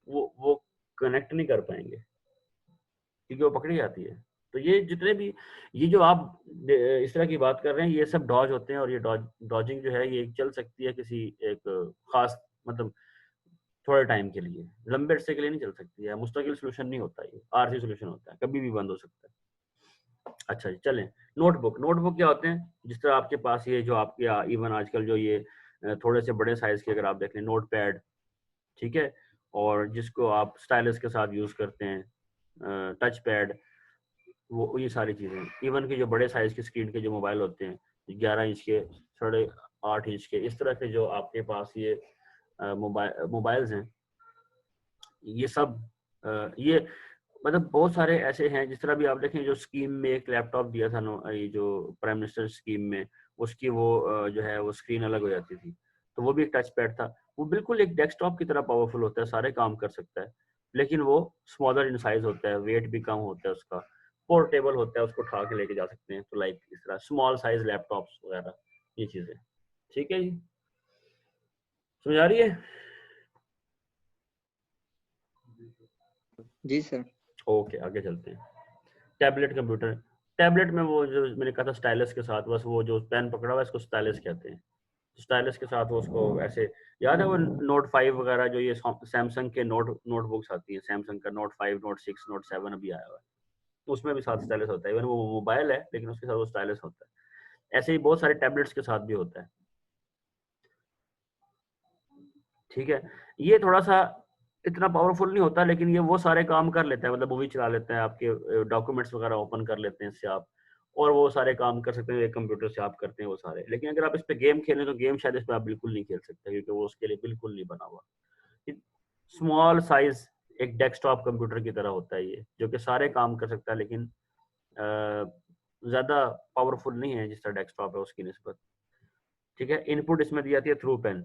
वो कनेक्ट नहीं कर पाएंगे क्योंकि वो पकड़ी जाती है। तो ये जितने भी ये जो आप इस तरह की बात कर रहे हैं ये सब डॉज होते हैं, और ये डॉजिंग जो है ये चल सकती है किसी एक खास मतलब थोड़े टाइम के लिए, लंबे अरसे के लिए नहीं चल सकती है, मुस्तकिल सोल्यूशन नहीं होता, ये आरसी सोल्यूशन होता है, कभी भी बंद हो सकता है। अच्छा जी चलें। नोटबुक, नोटबुक क्या होते हैं, जिस तरह आपके पास ये जो आपके इवन आजकल जो ये थोड़े से बड़े साइज के अगर आप देख लें नोट पैड, ठीक है, और जिसको आप स्टाइलस के साथ यूज करते हैं, टच पैड, वो ये सारी चीजें, इवन के जो बड़े साइज के स्क्रीन के जो मोबाइल होते हैं 11 इंच के, 8.5 इंच के, इस तरह के जो आपके पास ये मोबाइल्स हैं, ये सब ये मतलब बहुत सारे ऐसे हैं। जिस तरह भी आप देखें जो स्कीम में एक लैपटॉप दिया था ये जो प्राइम मिनिस्टर स्कीम में, उसकी वो जो है वो स्क्रीन अलग हो जाती थी, तो वो भी एक टच पैड था। वो बिल्कुल एक डेस्कटॉप की तरह पावरफुल होता है, सारे काम कर सकता है, लेकिन वो स्मॉलर इन साइज होता है, वेट भी कम होता है उसका, पोर्टेबल होता है, उसको उठा के लेके जा सकते हैं, तो लाइक इस तरह स्मॉल साइज लैपटॉप्स वगैरह, ये चीजें। ठीक है जी, समझ आ रही है। जी सर। ओके आगे चलते हैं। टैबलेट कंप्यूटर, टैबलेट में वो जो मैंने कहा था स्टाइलस के साथ, बस वो जो पेन पकड़ा हुआ है इसको स्टाइलस कहते हैं। स्टाइलस के साथ वो उसको ऐसे, याद है वो नोट 5 वगैरह जो ये सैमसंग के नोटबुक्स आती है, सैमसंग का नोट 5, नोट 6, नोट 7 अभी आया हुआ है, तो उसमें भी साथ स्टाइलस होता है। इवन वो मोबाइल है लेकिन उसके साथ वो स्टाइलस होता है। ऐसे ही बहुत सारे टैबलेट्स के साथ भी होता है। ठीक है, ये थोड़ा सा इतना पावरफुल नहीं होता, लेकिन ये वो सारे काम कर लेता है, मतलब मूवी चला लेता है, आपके डॉक्यूमेंट्स वगैरह ओपन कर लेते हैं इससे आप, और वो सारे काम कर सकते हैं एक कंप्यूटर से आप करते हैं वो सारे। लेकिन अगर आप इस पे गेम खेलें तो गेम शायद इस पे आप बिल्कुल नहीं खेल सकते क्योंकि वो उसके लिए बिल्कुल नहीं बना हुआ। स्मॉल साइज एक डेस्कटॉप कंप्यूटर की तरह होता है ये, जो कि सारे काम कर सकता है, लेकिन ज्यादा पावरफुल नहीं है जिस तरह डेस्कटॉप है उसकी निस्बत। ठीक है, इनपुट इसमें दी जाती है थ्रू पेन।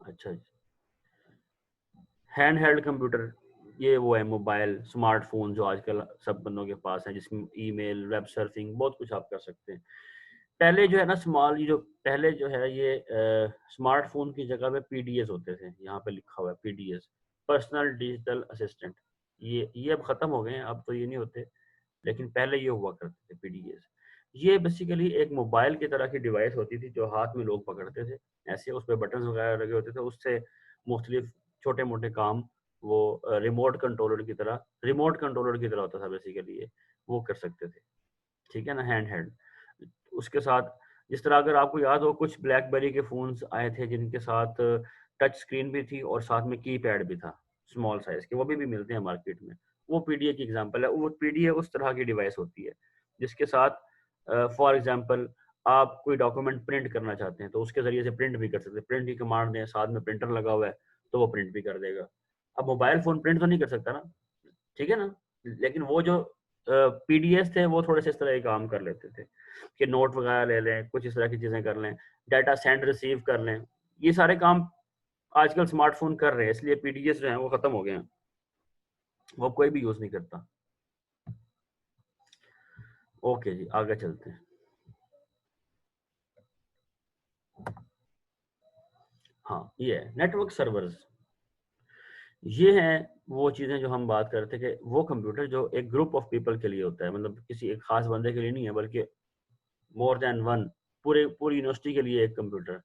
अच्छा जी, हैंड हेल्ड कंप्यूटर, ये वो है मोबाइल स्मार्टफोन जो आजकल सब बंदों के पास है, जिसमें ईमेल, वेब सर्फिंग, बहुत कुछ आप कर सकते हैं। पहले जो है ना स्मॉल, ये जो पहले जो है ये स्मार्टफोन की जगह पे पीडीएस होते थे, यहाँ पे लिखा हुआ है पीडीएस, पर्सनल डिजिटल असिस्टेंट। ये अब खत्म हो गए हैं, अब तो ये नहीं होते, लेकिन पहले ये हुआ करते थे पीडीएस। ये बेसिकली एक मोबाइल की तरह की डिवाइस होती थी जो हाथ में लोग पकड़ते थे, ऐसे उस पर बटन वगैरह लगे होते थे, उससे मुख्तलिफ छोटे मोटे काम वो रिमोट कंट्रोलर की तरह होता था बेसिकली ये, वो कर सकते थे। ठीक है ना, हैंड हेल्ड। उसके साथ जिस तरह अगर आपको याद हो कुछ ब्लैकबेरी के फोन्स आए थे जिनके साथ टच स्क्रीन भी थी और साथ में की पैड भी था स्मॉल साइज के, वो भी मिलते हैं मार्केट में, वो पीडीए की एग्जांपल है। वो पीडीए उस तरह की डिवाइस होती है जिसके साथ फॉर एग्जांपल आप कोई डॉक्यूमेंट प्रिंट करना चाहते हैं तो उसके जरिए से प्रिंट भी कर सकते हैं, प्रिंट की कमांड दें, साथ में प्रिंटर लगा हुआ है तो वो प्रिंट भी कर देगा। अब मोबाइल फोन प्रिंट तो नहीं कर सकता ना, ठीक है ना, लेकिन वो जो पीडीएस थे वो थोड़े से इस तरह के काम कर लेते थे कि नोट वगैरह ले लें, कुछ इस तरह की चीज़ें कर लें, डाटा सेंड रिसीव कर लें, ये सारे काम आजकल स्मार्टफोन कर रहे हैं, इसलिए पीडीएस जो है वो खत्म हो गए हैं, वो कोई भी यूज नहीं करता। ओके जी, आगे चलते हैं। हाँ, ये है नेटवर्क सर्वर्स। ये हैं वो चीज़ें जो हम बात कर रहे थे कि वो कंप्यूटर जो एक ग्रुप ऑफ पीपल के लिए होता है, मतलब किसी एक खास बंदे के लिए नहीं है, बल्कि मोर देन वन, पूरी यूनिवर्सिटी के लिए एक कंप्यूटर।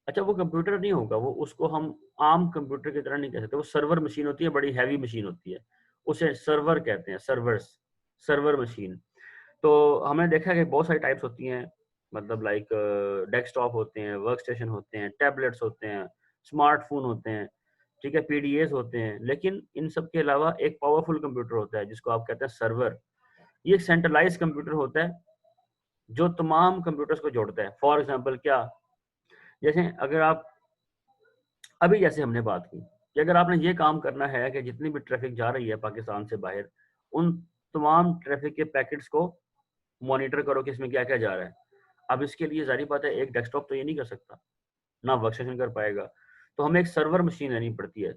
अच्छा, वो कंप्यूटर नहीं होगा, वो उसको हम आम कंप्यूटर की तरह नहीं कह सकते, वो सर्वर मशीन होती है, बड़ी हैवी मशीन होती है, उसे सर्वर कहते हैं, सर्वर्स, सर्वर मशीन। तो हमने देखा कि बहुत सारी टाइप्स होती हैं, मतलब लाइक डेस्कटॉप होते हैं, वर्क स्टेशन होते हैं, टैबलेट्स होते हैं, स्मार्टफोन होते हैं, ठीक है, पीडीएस होते हैं, लेकिन इन सब के अलावा एक पावरफुल कंप्यूटर होता है जिसको आप कहते हैं सर्वर। ये एक सेंट्रलाइज कंप्यूटर होता है जो तमाम कंप्यूटर्स को जोड़ता है। फॉर एग्जाम्पल क्या, जैसे अगर आप अभी जैसे हमने बात की कि अगर आपने ये काम करना है कि जितनी भी ट्रैफिक जा रही है पाकिस्तान से बाहर, उन तमाम ट्रैफिक के पैकेट्स को मॉनिटर करो कि इसमें क्या क्या जा रहा है। अब इसके लिए जारी बात है, एक डेस्कटॉप तो ये नहीं कर सकता, ना वर्क स्टेशन कर पाएगा, तो हमें एक सर्वर मशीन लेनी पड़ती है,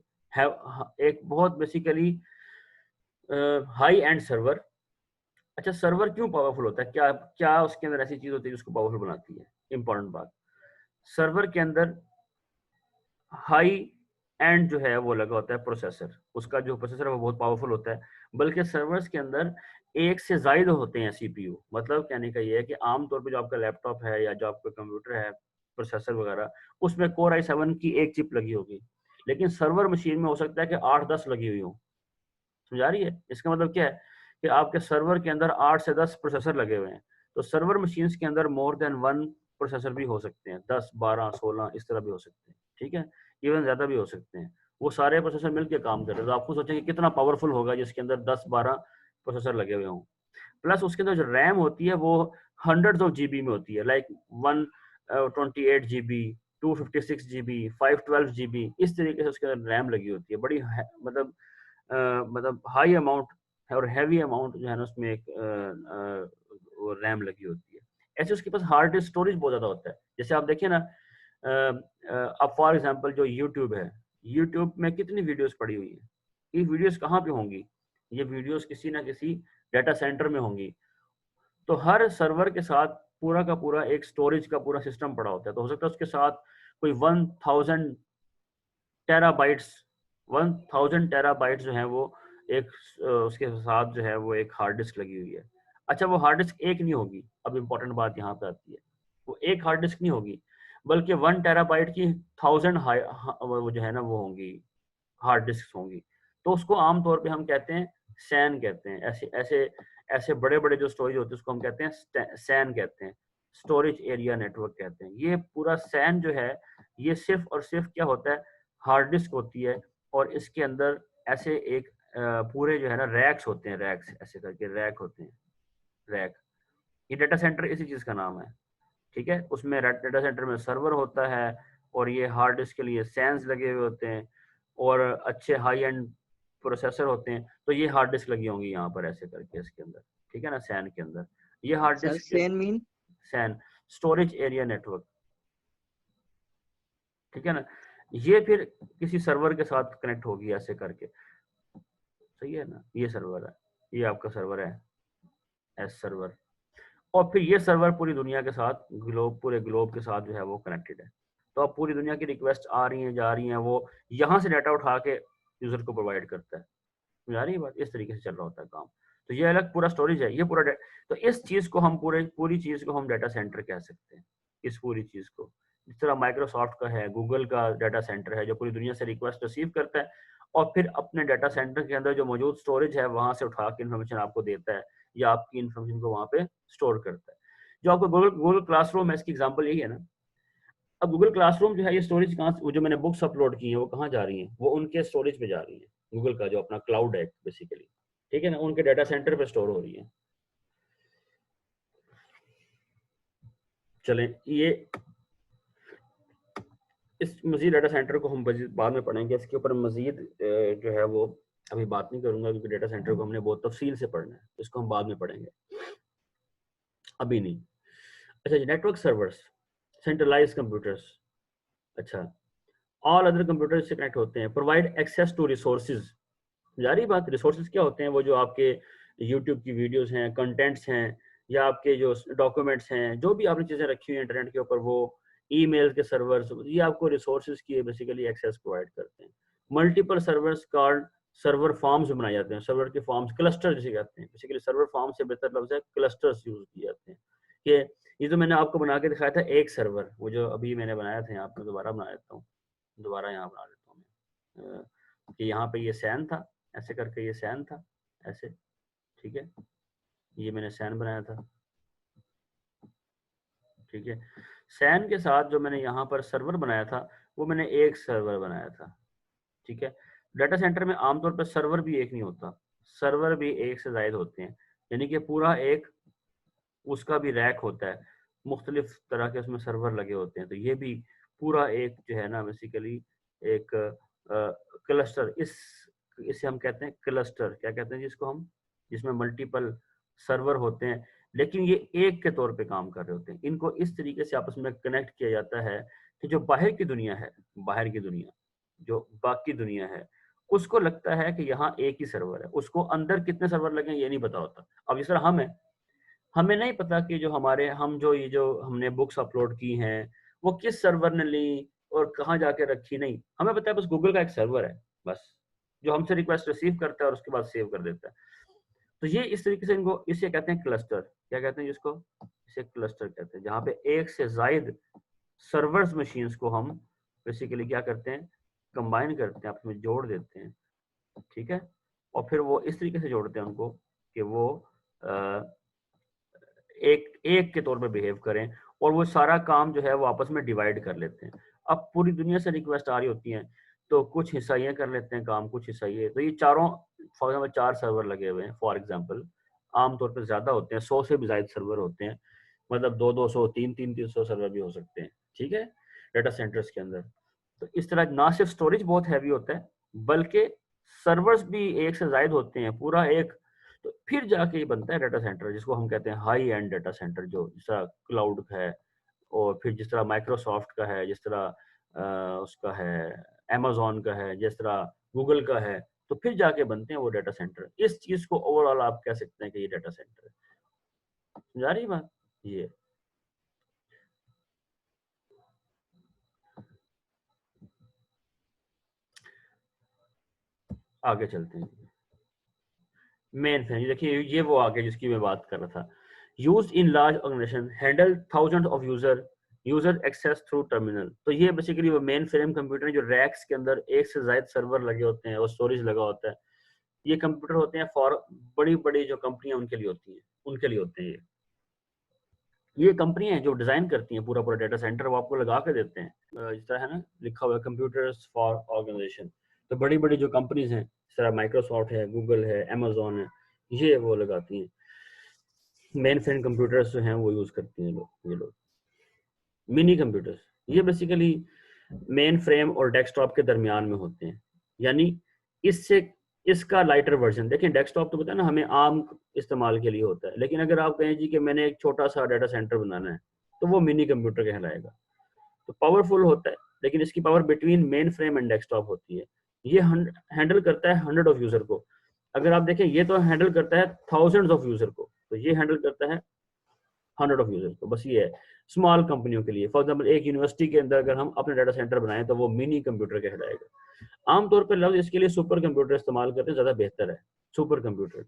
एक बहुत बेसिकली हाई एंड सर्वर। अच्छा, सर्वर क्यों पावरफुल होता है, क्या क्या उसके अंदर ऐसी चीज होती है जिसको पावरफुल बनाती है? इंपॉर्टेंट बात, सर्वर के अंदर हाई एंड जो है वो लगा होता है प्रोसेसर, उसका जो प्रोसेसर है वो बहुत पावरफुल होता है, बल्कि सर्वर्स के अंदर एक से ज्यादा होते हैं सीपीयू। मतलब कहने का ये है कि आमतौर पे जो आपका लैपटॉप है या जो आपका कंप्यूटर है, प्रोसेसर वगैरह, उसमें कोर i7 की एक चिप लगी होगी, लेकिन सर्वर मशीन में हो सकता है कि 8-10 लगी हुई हो। समझा रही है? इसका मतलब क्या है कि आपके सर्वर के अंदर 8 से 10 प्रोसेसर लगे हुए हैं, तो सर्वर मशीन्स के अंदर मोर देन वन प्रोसेसर भी हो सकते हैं, 10, 12, 16 इस तरह भी हो सकते हैं, ठीक है, इवन ज्यादा भी हो सकते हैं। वो सारे प्रोसेसर मिलकर काम कर रहे हैं, तो आपको सोचेंगे कितना पावरफुल होगा जिसके अंदर 10-12 प्रोसेसर लगे हुए हों। प्लस उसके अंदर जो रैम होती है वो हंड्रेड्स ऑफ जीबी में होती है, लाइक 128 GB, 256 GB, 512 GB, इस तरीके से उसके अंदर रैम लगी होती है, बड़ी मतलब हाई अमाउंट है और हैवी अमाउंट जो है ना उसमें एक वो रैम लगी होती है। ऐसे उसके पास हार्ड डिस्क स्टोरेज बहुत ज़्यादा होता है। जैसे आप देखिए ना, अब फॉर एग्जांपल जो यूट्यूब है, यूट्यूब में कितनी वीडियोस पड़ी हुई हैं, ये वीडियोस कहाँ पे होंगी? ये वीडियोस किसी ना किसी डाटा सेंटर में होंगी। तो हर सर्वर के साथ पूरा का पूरा एक स्टोरेज का पूरा सिस्टम पड़ा होता है, तो हो सकता है उसके साथ कोई 1000 टेराबाइट्स 1000 टेराबाइट्स जो है वो एक उसके साथ जो है वो एक हार्ड डिस्क लगी हुई है। अच्छा, वो हार्ड डिस्क एक नहीं होगी, अब इम्पोर्टेंट बात यहाँ पे आती है, वो एक हार्ड डिस्क नहीं होगी, बल्कि 1 टेराबाइट की 1000 वो जो है ना वो होंगी, हार्ड डिस्क होंगी। तो उसको आमतौर पे हम कहते हैं सैन कहते हैं, ऐसे ऐसे ऐसे बड़े बड़े जो स्टोरेज होते हैं उसको हम कहते हैं सैन कहते हैं, स्टोरेज एरिया नेटवर्क कहते हैं। ये पूरा सैन जो है ये सिर्फ और सिर्फ क्या होता है, हार्ड डिस्क होती है, और इसके अंदर ऐसे एक पूरे जो है ना रैक्स होते हैं, रैक्स ऐसे करके रैक होते हैं, रैक। ये डाटा सेंटर इसी चीज का नाम है, ठीक है। उसमें डाटा सेंटर में सर्वर होता है और ये हार्ड डिस्क के लिए सैन्स लगे हुए होते हैं और अच्छे हाई एंड प्रोसेसर होते हैं। तो ये हार्ड डिस्क लगी होंगी यहाँ पर ऐसे करके इसके अंदर, ठीक है ना, सैन के अंदर। ये hard sir disk SAN mean SAN storage area network, ठीक है ना। ये फिर किसी सर्वर के साथ कनेक्ट होगी ऐसे करके, सही है ना। ये सर्वर है, ये आपका सर्वर है, एस सर्वर। और फिर ये सर्वर पूरी दुनिया के साथ पूरे ग्लोब के साथ जो है वो कनेक्टेड है। तो अब पूरी दुनिया की रिक्वेस्ट आ रही हैं जा रही हैं, वो यहाँ से डाटा उठा के यूजर को प्रोवाइड करता है। समझ आ रही है बात? इस तरीके से चल रहा होता है काम। तो ये अलग पूरा स्टोरेज है, ये पूरा तो इस चीज को हम पूरी चीज को हम डाटा सेंटर कह सकते हैं, इस पूरी चीज को। जिस तरह माइक्रोसॉफ्ट का है, गूगल का डाटा सेंटर है जो पूरी दुनिया से रिक्वेस्ट रिसीव करता है और फिर अपने डाटा सेंटर के अंदर जो मौजूद स्टोरेज है वहां से उठा के इन्फॉर्मेशन आपको देता है या आपकी इन्फॉर्मेशन को वहां पे स्टोर करता है। जो आपको गूगल क्लासरूम है, इसकी एग्जांपल यही है ना। अब गूगल क्लासरूम जो है ये स्टोरेज कहाँ, वो जो मैंने बुक्स अपलोड की है वो कहाँ जा रही हैं? वो उनके स्टोरेज पे जा रही है, गूगल का जो अपना क्लाउड है बेसिकली, ठीक है ना, उनके डाटा सेंटर पे स्टोर हो रही है। चलें, ये इस मजीद डाटा सेंटर को हम बाद में पढ़ेंगे, इसके ऊपर मजीद जो है वो अभी बात नहीं करूंगा क्योंकि डेटा सेंटर को हमने बहुत तफसील से पढ़ना है, इसको हम बाद में पढ़ेंगे, अभी नहीं। अच्छा, नेटवर्क सर्वर्स, सेंट्रलाइज कंप्यूटर्स, अच्छा, ऑल अदर कंप्यूटर से कनेक्ट होते हैं, प्रोवाइड एक्सेस टू रिसोर्सेज। जारी बात, रिसोर्सेज क्या होते हैं? वो जो आपके यूट्यूब की वीडियोस हैं, कंटेंट्स हैं, या आपके जो डॉक्यूमेंट्स हैं, जो भी आपने चीज़ें रखी हुई हैं इंटरनेट के ऊपर, वो ईमेल के सर्वर्स, ये आपको रिसोर्सेज की बेसिकली एक्सेस प्रोवाइड करते हैं। Multiple servers card server farms बनाए जाते हैं, सर्वर के फार्म्स, क्लस्टर जिसे कहते हैं, बेसिकली सर्वर फार्म से बेहतर लफ्ज़ है क्लस्टर्स यूज किए जाते हैं। कि ये तो मैंने आपको बना के दिखाया था एक सर्वर, वो जो अभी मैंने बनाया था, यहाँ पे दोबारा बना देता हूँ, दोबारा यहाँ बना देता हूँ मैं, कि यहाँ पे ये सैन था, ऐसे करके ये सैन था, ऐसे, ठीक है, ये मैंने सैन बनाया था, ठीक है। सैन के साथ जो मैंने यहाँ पर सर्वर बनाया था, वो मैंने एक सर्वर बनाया था, ठीक है। डाटा सेंटर में आमतौर पर सर्वर भी एक नहीं होता, सर्वर भी एक से ज्यादा होते हैं, यानी कि पूरा एक उसका भी रैक होता है, मुख्तलिफ तरह के उसमें सर्वर लगे होते हैं, तो ये भी पूरा एक जो है ना बेसिकली एक क्लस्टर, इसे हम कहते हैं क्लस्टर, क्या कहते हैं जिसको हम, जिसमें मल्टीपल सर्वर होते हैं, लेकिन ये एक के तौर पे काम कर रहे होते हैं। इनको इस तरीके से आपस में कनेक्ट किया जाता है कि जो बाहर की दुनिया है, बाहर की दुनिया, जो बाकी दुनिया है, उसको लगता है कि यहाँ एक ही सर्वर है, उसको अंदर कितने सर्वर लगे ये नहीं पता होता। अब जिस तरह हम है, हमें नहीं पता कि जो हमारे, हम जो ये जो हमने बुक्स अपलोड की हैं वो किस सर्वर ने ली और कहाँ जाके रखी, नहीं, हमें पता है बस गूगल का एक सर्वर है बस, जो हमसे रिक्वेस्ट रिसीव करता है और उसके बाद सेव कर देता है। तो ये इस तरीके से इनको, इसे कहते हैं क्लस्टर, क्या कहते हैं जिसको, इसे क्लस्टर कहते हैं, जहाँ पे एक से जायद सर्वर्स मशीन्स को हम बेसिकली क्या करते हैं, कंबाइन करते हैं, आपस में जोड़ देते हैं, ठीक है। और फिर वो इस तरीके से जोड़ते हैं उनको कि वो एक एक के तौर पे बिहेव करें, और वो सारा काम जो है वो आपस में डिवाइड कर लेते हैं। अब पूरी दुनिया से रिक्वेस्ट आ रही होती हैं, तो कुछ हिस्सा ये कर लेते हैं काम, कुछ हिस्सा ये, तो ये चारों, फॉर एग्जाम्पल 4 सर्वर लगे हुए हैं, फॉर एग्जाम्पल आमतौर पर ज्यादा होते हैं, 100 से भी ज्यादा सर्वर होते हैं, मतलब 200, 300 सर्वर भी हो सकते हैं, ठीक है, डाटा सेंटर्स के अंदर। तो इस तरह ना सिर्फ स्टोरेज बहुत हैवी होता है, बल्कि सर्वर्स भी एक से ज्यादा होते हैं, पूरा एक, तो फिर जाके ये बनता है डाटा सेंटर, जिसको हम कहते हैं हाई एंड डाटा सेंटर, जो जिस तरह क्लाउड का है, और फिर जिस तरह माइक्रोसॉफ्ट का है, जिस तरह उसका है अमेजोन का है, जिस तरह गूगल का है, तो फिर जाके बनते हैं वो डाटा सेंटर। इस चीज को ओवरऑल आप कह सकते हैं कि ये डाटा सेंटर है। समझा रही बात? ये आगे चलते हैं, मेन फ्रेम, देखिए ये वो आगे जिसकी मैं बात कर रहा था, use in large organisation, handle thousand of user access through terminal. तो ये बेसिकली वो मेन फ्रेम कंप्यूटर जो रैक्स के अंदर एक से ज्यादा सर्वर लगे होते हैं और स्टोरेज लगा होता है, ये कंप्यूटर होते हैं फॉर बड़ी बड़ी जो कंपनियां उनके लिए होती हैं, उनके लिए होते हैं ये कंपनियां हैं जो डिजाइन करती हैं पूरा पूरा डाटा सेंटर, वो आपको लगा के देते हैं, जिस तरह है ना लिखा हुआ है कंप्यूटर्स फॉर ऑर्गेनाइजेशन, तो बड़ी बड़ी जो कंपनीज हैं, जिस तरह माइक्रोसॉफ्ट है, गूगल है, अमेजोन है, ये वो लगाती हैं, मेन फ्रेम कंप्यूटर्स जो हैं वो यूज करती हैं लोग, ये लोग मिनी कंप्यूटर्स, ये बेसिकली मेन फ्रेम और डेस्कटॉप के दरमियान में होते हैं, यानी इससे इसका लाइटर वर्जन, देखें डेस्कटॉप तो पता है ना हमें आम इस्तेमाल के लिए होता है, लेकिन अगर आप कहें जी कि मैंने एक छोटा सा डाटा सेंटर बनाना है, तो वो मिनी कंप्यूटर कहलाएगा। तो पावरफुल होता है, लेकिन इसकी power between main frame and desktop होती है। ये हैंडल करता है 100 ऑफ यूजर को, अगर आप देखें ये तो हैंडल करता है थाउजेंड्स ऑफ यूजर को, तो ये हैंडल करता है 100 ऑफ यूजर को, बस ये है स्मॉल कंपनियों के लिए। फॉर एग्जाम्पल एक यूनिवर्सिटी के अंदर अगर हम अपने डाटा सेंटर बनाएं तो वो मिनी कंप्यूटर कहलाएगा। आमतौर पर लफ्ज इसके लिए सुपर कंप्यूटर इस्तेमाल करते हैं, ज्यादा बेहतर है सुपर कंप्यूटर।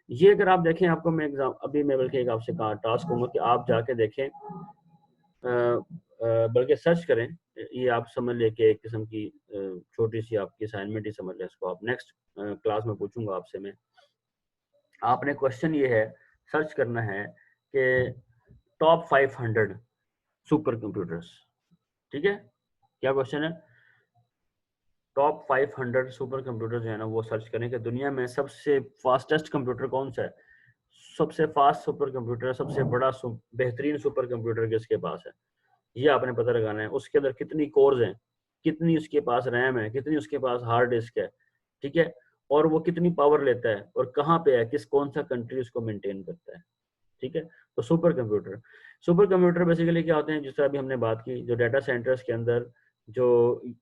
ये अगर आप देखें, आपको मैं एग्जाम अभी मैं बल्कि एक आपसे कहा टास्क होगा कि आप जाके देखें, बल्कि सर्च करें, ये आप समझ ले कि एक किस्म की छोटी सी आपकी असाइनमेंट ही समझ लें इसको, आप नेक्स्ट क्लास में पूछूंगा आपसे मैं। आपने क्वेश्चन ये है सर्च करना है कि टॉप 500 सुपर कंप्यूटर्स, ठीक है, क्या क्वेश्चन है, टॉप 500 सुपर कंप्यूटर जो है ना वो सर्च करें कि दुनिया में सबसे फास्टेस्ट कंप्यूटर कौन सा है, सबसे फास्ट सुपर कंप्यूटर, सबसे बड़ा बेहतरीन सुपर कंप्यूटर किसके पास है, ये आपने पता लगाना है। उसके अंदर कितनी कोर्स हैं, कितनी उसके पास रैम है, कितनी उसके पास हार्ड डिस्क है, ठीक है, और वो कितनी पावर लेता है और कहाँ पे है, कौन सा कंट्री उसको मेंटेन करता है। ठीक है, तो सुपर कंप्यूटर बेसिकली क्या होते हैं, जिस तरह अभी हमने बात की, जो डाटा सेंटर्स के अंदर जो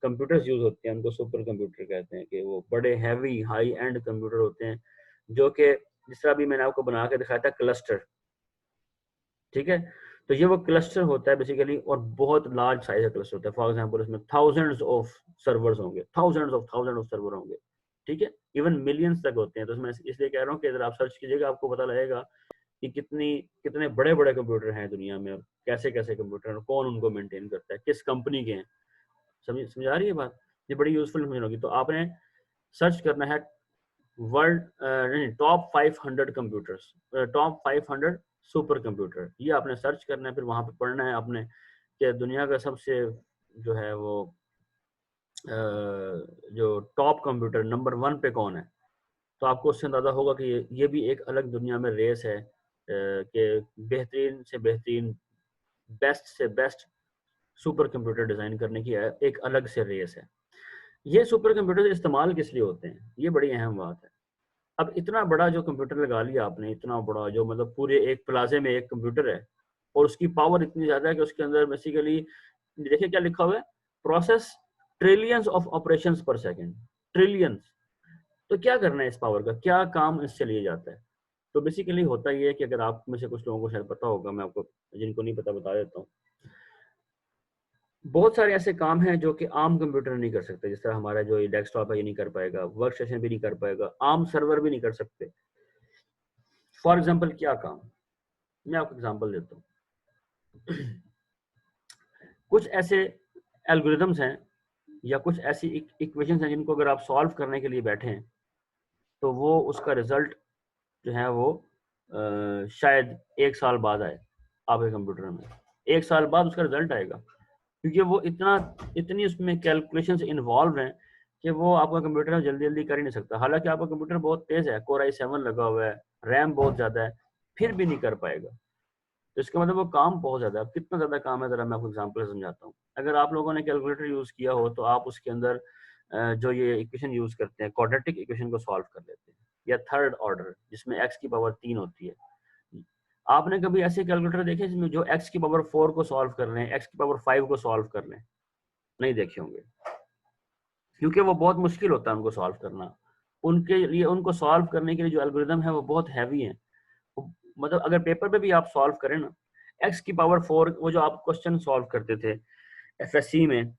कंप्यूटर्स यूज होते हैं उनको सुपर कंप्यूटर कहते हैं, कि वो बड़े हैवी हाई एंड कंप्यूटर होते हैं, जो कि जिस तरह अभी मैंने आपको बना के दिखाया था क्लस्टर। ठीक है, तो ये वो क्लस्टर होता है बेसिकली, और बहुत लार्ज साइज का क्लस्टर होता है। फॉर एग्जांपल इसमें थाउजेंड्स ऑफ सर्वर्स होंगे, थाउजेंड ऑफ सर्वर होंगे। ठीक है, इवन मिलियंस तक होते हैं। तो मैं इसलिए कह रहा हूँ कि अगर आप सर्च कीजिएगा आपको पता लगेगा कि कितने बड़े बड़े कंप्यूटर हैं दुनिया में, कैसे कैसे कंप्यूटर हैं, कौन उनको मेंटेन करता है, किस कंपनी के हैं। समझ आ रही है बात? ये बड़ी यूजफुल समझ होगी। तो आपने सर्च करना है world top 500 computers, top 500 super computer, ये आपने सर्च करना है। फिर वहां पे पढ़ना है आपने कि दुनिया का सबसे जो है वो जो टॉप कंप्यूटर नंबर 1 पे कौन है। तो आपको उससे अंदाजा होगा कि ये भी एक अलग दुनिया में रेस है, कि बेहतरीन से बेहतरीन, बेस्ट से बेस्ट सुपर कंप्यूटर डिजाइन करने की एक अलग से रेस है। ये सुपर कंप्यूटर इस्तेमाल किस लिए होते हैं, ये बड़ी अहम बात है। अब इतना बड़ा जो कंप्यूटर लगा लिया आपने, इतना बड़ा जो मतलब पूरे एक प्लाजे में एक कंप्यूटर है, और उसकी पावर इतनी ज्यादा है कि उसके अंदर बेसिकली देखिए क्या लिखा हुआ है, प्रोसेस ट्रिलियंस ऑफ ऑपरेशंस पर सेकंड, ट्रिलियंस। तो क्या करना है इस पावर का, क्या काम इससे लिए जाता है। तो बेसिकली होता ये है कि अगर आप में से कुछ लोगों को शायद पता होगा, मैं आपको जिनको नहीं पता बता देता हूँ। बहुत सारे ऐसे काम हैं जो कि आम कंप्यूटर नहीं कर सकते, जिस तरह हमारा जो डेस्कटॉप है ये नहीं कर पाएगा, वर्क स्टेशन भी नहीं कर पाएगा, आम सर्वर भी नहीं कर सकते। फॉर एग्जाम्पल क्या काम, मैं आपको एग्जाम्पल देता हूँ। कुछ ऐसे एल्गोरिदम्स हैं या कुछ ऐसी इक्वेशंस हैं जिनको अगर आप सॉल्व करने के लिए बैठे हैं तो वो उसका रिजल्ट जो है वो शायद 1 साल बाद आए आपके कंप्यूटर में, 1 साल बाद उसका रिजल्ट आएगा, क्योंकि वो इतनी उसमें कैलकुलेशंस इन्वॉल्व हैं कि वो आपका कंप्यूटर जल्दी जल्दी कर ही नहीं सकता। हालांकि आपका कंप्यूटर बहुत तेज है, कोर i7 लगा हुआ है, रैम बहुत ज्यादा है, फिर भी नहीं कर पाएगा। तो इसका मतलब वो काम बहुत ज्यादा है। अब कितना ज्यादा काम है, जरा मैं आपको एग्जांपल से समझाता हूँ। अगर आप लोगों ने कैलकुलेटर यूज किया हो तो आप उसके अंदर जो ये इक्वेशन यूज करते हैं, क्वाड्रेटिक इक्वेशन को सॉल्व कर लेते हैं, या थर्ड ऑर्डर जिसमें x की पावर 3 होती है। आपने कभी ऐसे कैलकुलेटर देखे जिसमें जो x की पावर 4 को सॉल्व कर रहे हैं, x की पावर 5 को सॉल्व कर रहे हैं? नहीं देखे होंगे, क्योंकि वो बहुत मुश्किल होता है उनको सॉल्व करना। उनके लिए, उनको सॉल्व करने के लिए जो एल्गोरिदम है वो बहुत हैवी है। मतलब अगर पेपर पे भी आप सॉल्व करें ना, x की पावर 4, वो जो आप क्वेश्चन सॉल्व करते थे एफएससी में,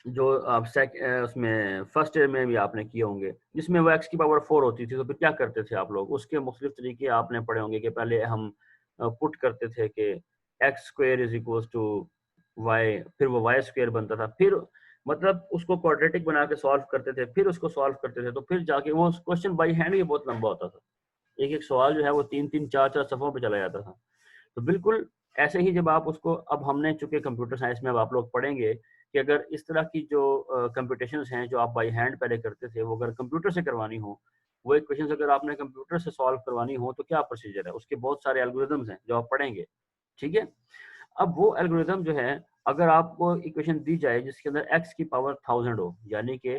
जो आप उसमें फर्स्ट ईयर में भी आपने किए होंगे, जिसमें वो x की पावर 4 होती थी, तो फिर क्या करते थे आप लोग? उसके मुख्तलिफ तरीके आपने पढ़े होंगे कि पहले हम पुट करते थे कि x square is equal to y, फिर वो y स्क्वायर बनता था, फिर मतलब उसको क्वाड्रेटिक बना के सॉल्व करते थे, फिर उसको सॉल्व करते थे, तो फिर जाके वो क्वेश्चन बाई हैंड भी बहुत लंबा होता था। एक एक सवाल जो है वो 3-3 4-4 सफ़ों पे चला जाता था। तो बिल्कुल ऐसे ही जब आप उसको, अब हमने चूंकि कंप्यूटर साइंस में अब आप लोग पढ़ेंगे कि अगर इस तरह की जो कंप्यूटेशंस हैं जो आप बाई हैंड पहले करते थे, वो अगर कंप्यूटर से करवानी हो, वो इक्वेशंस अगर आपने कंप्यूटर से सॉल्व करवानी हो, तो क्या प्रोसीजर है, उसके बहुत सारे एल्गोरिदम्स हैं जो आप पढ़ेंगे। ठीक है, अब वो एल्गोरिदम जो है, अगर आपको इक्वेशन दी जाए जिसके अंदर x की पावर 1000 हो, यानी कि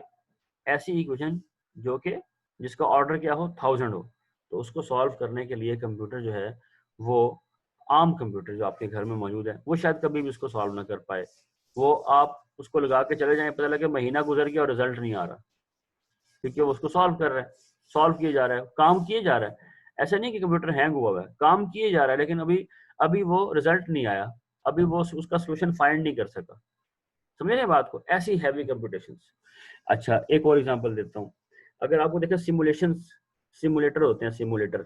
ऐसी इक्वेशन जो कि जिसका ऑर्डर क्या हो, 1000 हो, तो उसको सॉल्व करने के लिए कंप्यूटर जो है वो, आम कंप्यूटर जो आपके घर में मौजूद है, वो शायद कभी भी उसको सॉल्व ना कर पाए। वो आप उसको लगा के चले जाएं, पता लगे महीना गुजर गया और रिजल्ट नहीं आ रहा, क्योंकि वो उसको सॉल्व कर रहा है, सॉल्व किए जा रहा है, काम किए जा रहा है। ऐसा नहीं कि कंप्यूटर हैंग हुआ है, काम किए जा रहा है, लेकिन अभी अभी वो रिजल्ट नहीं आया, अभी वो उसका सोल्यूशन फाइंड नहीं कर सका। समझे ना बात को? ऐसी हैवी कंप्यूटेशंस। अच्छा, एक और एग्जांपल देता हूँ। अगर आपको देखें सिमुलेटर होते हैं, सिमुलेटर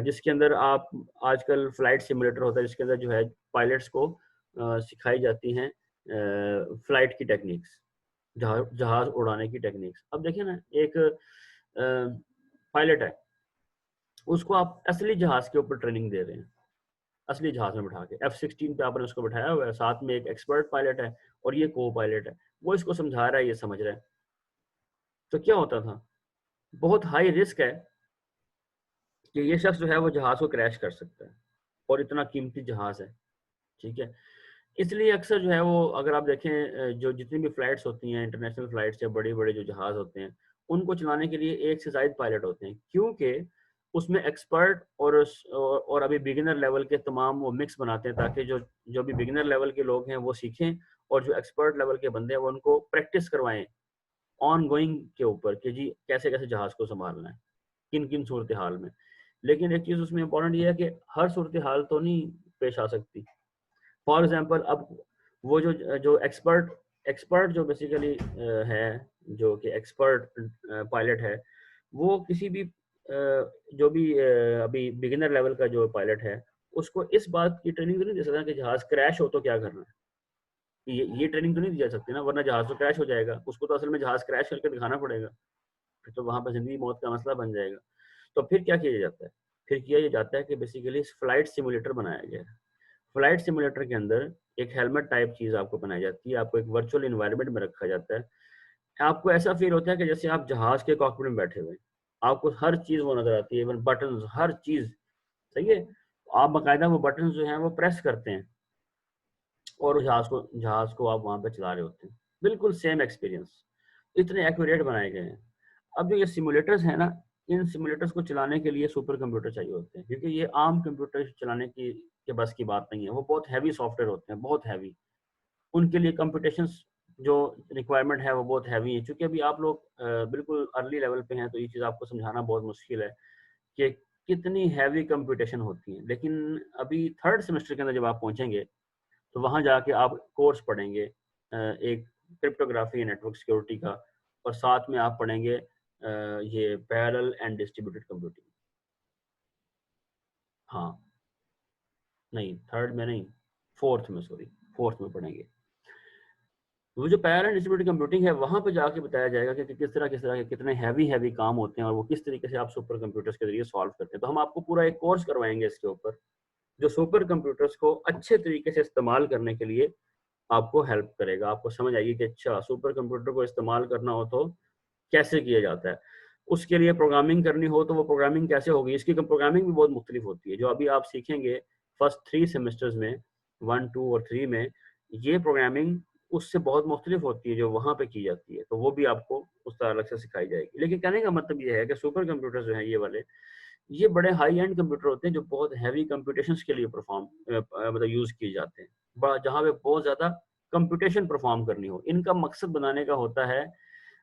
जिसके अंदर आप, आजकल फ्लाइट सिमुलेटर होता है जिसके अंदर जो है पायलट्स को सिखाई जाती हैं फ्लाइट की टेक्निक्स, जहाज उड़ाने की टेक्निक्स। अब देखिए ना, एक पायलट है, उसको आप असली जहाज के ऊपर ट्रेनिंग दे रहे हैं, असली जहाज में बैठा के F-16 पे आपने उसको बैठाया हुआ है, साथ में एक एक्सपर्ट पायलट है और ये को पायलट है, वो इसको समझा रहा है, ये समझ रहा है। तो क्या होता था, बहुत हाई रिस्क है कि ये शख्स जो है वो जहाज को क्रैश कर सकता है, और इतना कीमती जहाज है। ठीक है, इसलिए अक्सर जो है वो, अगर आप देखें जो जितनी भी फ्लाइट्स होती हैं, इंटरनेशनल फ्लाइट्स या बड़े बड़े जो जहाज होते हैं, उनको चलाने के लिए एक से ज़ायद पायलट होते हैं, क्योंकि उसमें एक्सपर्ट और अभी बिगिनर लेवल के तमाम वो मिक्स बनाते हैं, ताकि जो भी बिगिनर लेवल के लोग हैं वो सीखें, और जो एक्सपर्ट लेवल के बंदे हैं वो उनको प्रैक्टिस करवाएं ऑन गोइंग के ऊपर कि जी कैसे कैसे जहाज़ को संभालना है, किन किन सूरत हाल में। लेकिन एक चीज़ उसमें इंपॉर्टेंट ये है कि हर सूरत हाल तो नहीं पेश आ सकती। फॉर एग्जांपल अब वो जो एक्सपर्ट एक्सपर्ट जो बेसिकली है, जो कि एक्सपर्ट पायलट है, वो किसी भी जो भी अभी बिगिनर लेवल का जो पायलट है, उसको इस बात की ट्रेनिंग तो नहीं दे सकता कि जहाज क्रैश हो तो क्या करना है। ये ट्रेनिंग तो नहीं दी जा सकती ना, वरना जहाज तो क्रैश हो जाएगा। उसको तो असल में जहाज क्रैश करके दिखाना पड़ेगा, फिर तो वहां पर जिंदगी मौत का मसला बन जाएगा। तो फिर क्या किया जाता है? फिर किया ये जाता है कि बेसिकली फ्लाइट सिमुलेटर बनाया गया है। फ्लाइट सिमुलेटर के अंदर एक हेलमेट टाइप चीज आपको बनाई जाती है, आपको एक वर्चुअल इन्वायरमेंट में रखा जाता है। आपको ऐसा फील होता है कि जैसे आप जहाज के कॉकपिट में बैठे हुए हैं, आपको हर चीज वो नजर आती है, इवन बटन, हर चीज। सही है, आप बाकायदा वो बटन जो हैं वो प्रेस करते हैं और जहाज को आप वहां पे चला रहे होते हैं। बिल्कुल सेम एक्सपीरियंस, इतने एक्यूरेट बनाए गए हैं। अब जो ये सिमुलेटर्स हैं ना, इन सिमुलेटर्स को चलाने के लिए सुपर कंप्यूटर चाहिए होते हैं, क्योंकि ये आम कंप्यूटर चलाने की के बस की बात नहीं है। वो बहुत हैवी सॉफ्टवेयर होते हैं, बहुत हैवी। उनके लिए कंप्यूटेशंस जो रिक्वायरमेंट है वो बहुत हैवी है। चूंकि अभी आप लोग बिल्कुल अर्ली लेवल पे हैं, तो ये चीज़ आपको समझाना बहुत मुश्किल है कि कितनी हैवी कंप्यूटेशन होती है। लेकिन अभी थर्ड सेमेस्टर के अंदर जब आप पहुंचेंगे, तो वहां जाके आप कोर्स पढ़ेंगे एक क्रिप्टोग्राफी नेटवर्क सिक्योरिटी का, और साथ में आप पढ़ेंगे ये पैरेलल एंड डिस्ट्रीब्यूटेड कंप्यूटिंग। हाँ, नहीं थर्ड में नहीं, फोर्थ में, सॉरी, फोर्थ में पढ़ेंगे। वो जो पैरेलल एंड डिस्ट्रीब्यूटेड कंप्यूटिंग है, वहां पे जाके बताया जाएगा कि किस तरह के कितने हैवी काम होते हैं, और वो किस तरीके से आप सुपर कंप्यूटर्स के जरिए सॉल्व करते हैं। तो हम आपको पूरा एक कोर्स करवाएंगे इसके ऊपर, जो सुपर कंप्यूटर्स को अच्छे तरीके से इस्तेमाल करने के लिए आपको हेल्प करेगा। आपको समझ आएगी कि अच्छा, सुपर कंप्यूटर को इस्तेमाल करना हो तो कैसे किया जाता है। उसके लिए प्रोग्रामिंग करनी हो तो वो प्रोग्रामिंग कैसे होगी। इसकी प्रोग्रामिंग भी बहुत मुख्तलिफ होती है। जो अभी आप सीखेंगे फर्स्ट 3 सेमेस्टर्स में, 1, 2 और 3 में, ये प्रोग्रामिंग उससे बहुत मुख्तलिफ होती है जो वहाँ पे की जाती है। तो वो भी आपको उस तरह अलग से सिखाई जाएगी। लेकिन कहने का मतलब ये है कि सुपर कंप्यूटर जो हैं ये वाले, ये बड़े हाई एंड कंप्यूटर होते हैं जो बहुत हैवी कंप्यूटेशंस के लिए मतलब यूज़ किए जाते हैं, जहाँ पे बहुत ज़्यादा कंप्यूटेशन परफॉर्म करनी हो। इनका मकसद बनाने का होता है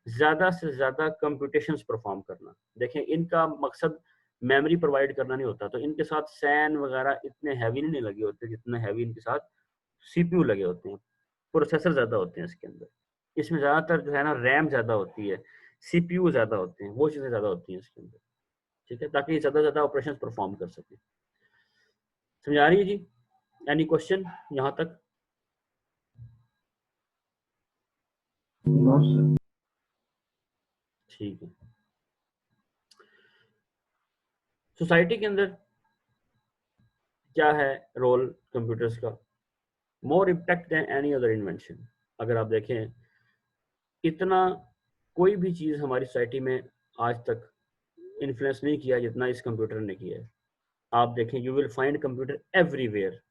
ज़्यादा से ज़्यादा कंप्यूटेशंस परफॉर्म करना। देखें, इनका मकसद मेमोरी प्रोवाइड करना नहीं होता। तो इनके साथ सैन वगैरह इतने हैवी नहीं लगे होते जितने हैवी इनके साथ सीपीयू लगे होते हैं। प्रोसेसर ज़्यादा होते हैं इसके अंदर। इसमें ज़्यादातर जो है ना, रैम ज़्यादा होती है, सीपीयू ज़्यादा होते हैं, वो चीज़ें ज़्यादा होती हैं इसके अंदर। ठीक है, ताकि ज़्यादा ज़्यादा ऑपरेशन परफॉर्म कर सकें। समझ आ रही है जी? एनी क्वेश्चन यहाँ तक? ठीक है। सोसाइटी के अंदर क्या है रोल कंप्यूटर्स का? More impact than any other invention. अगर आप देखें, इतना कोई भी चीज़ हमारी सोसाइटी में आज तक इन्फ्लुएंस नहीं किया जितना इस कंप्यूटर ने किया है। आप देखें, you will find computer everywhere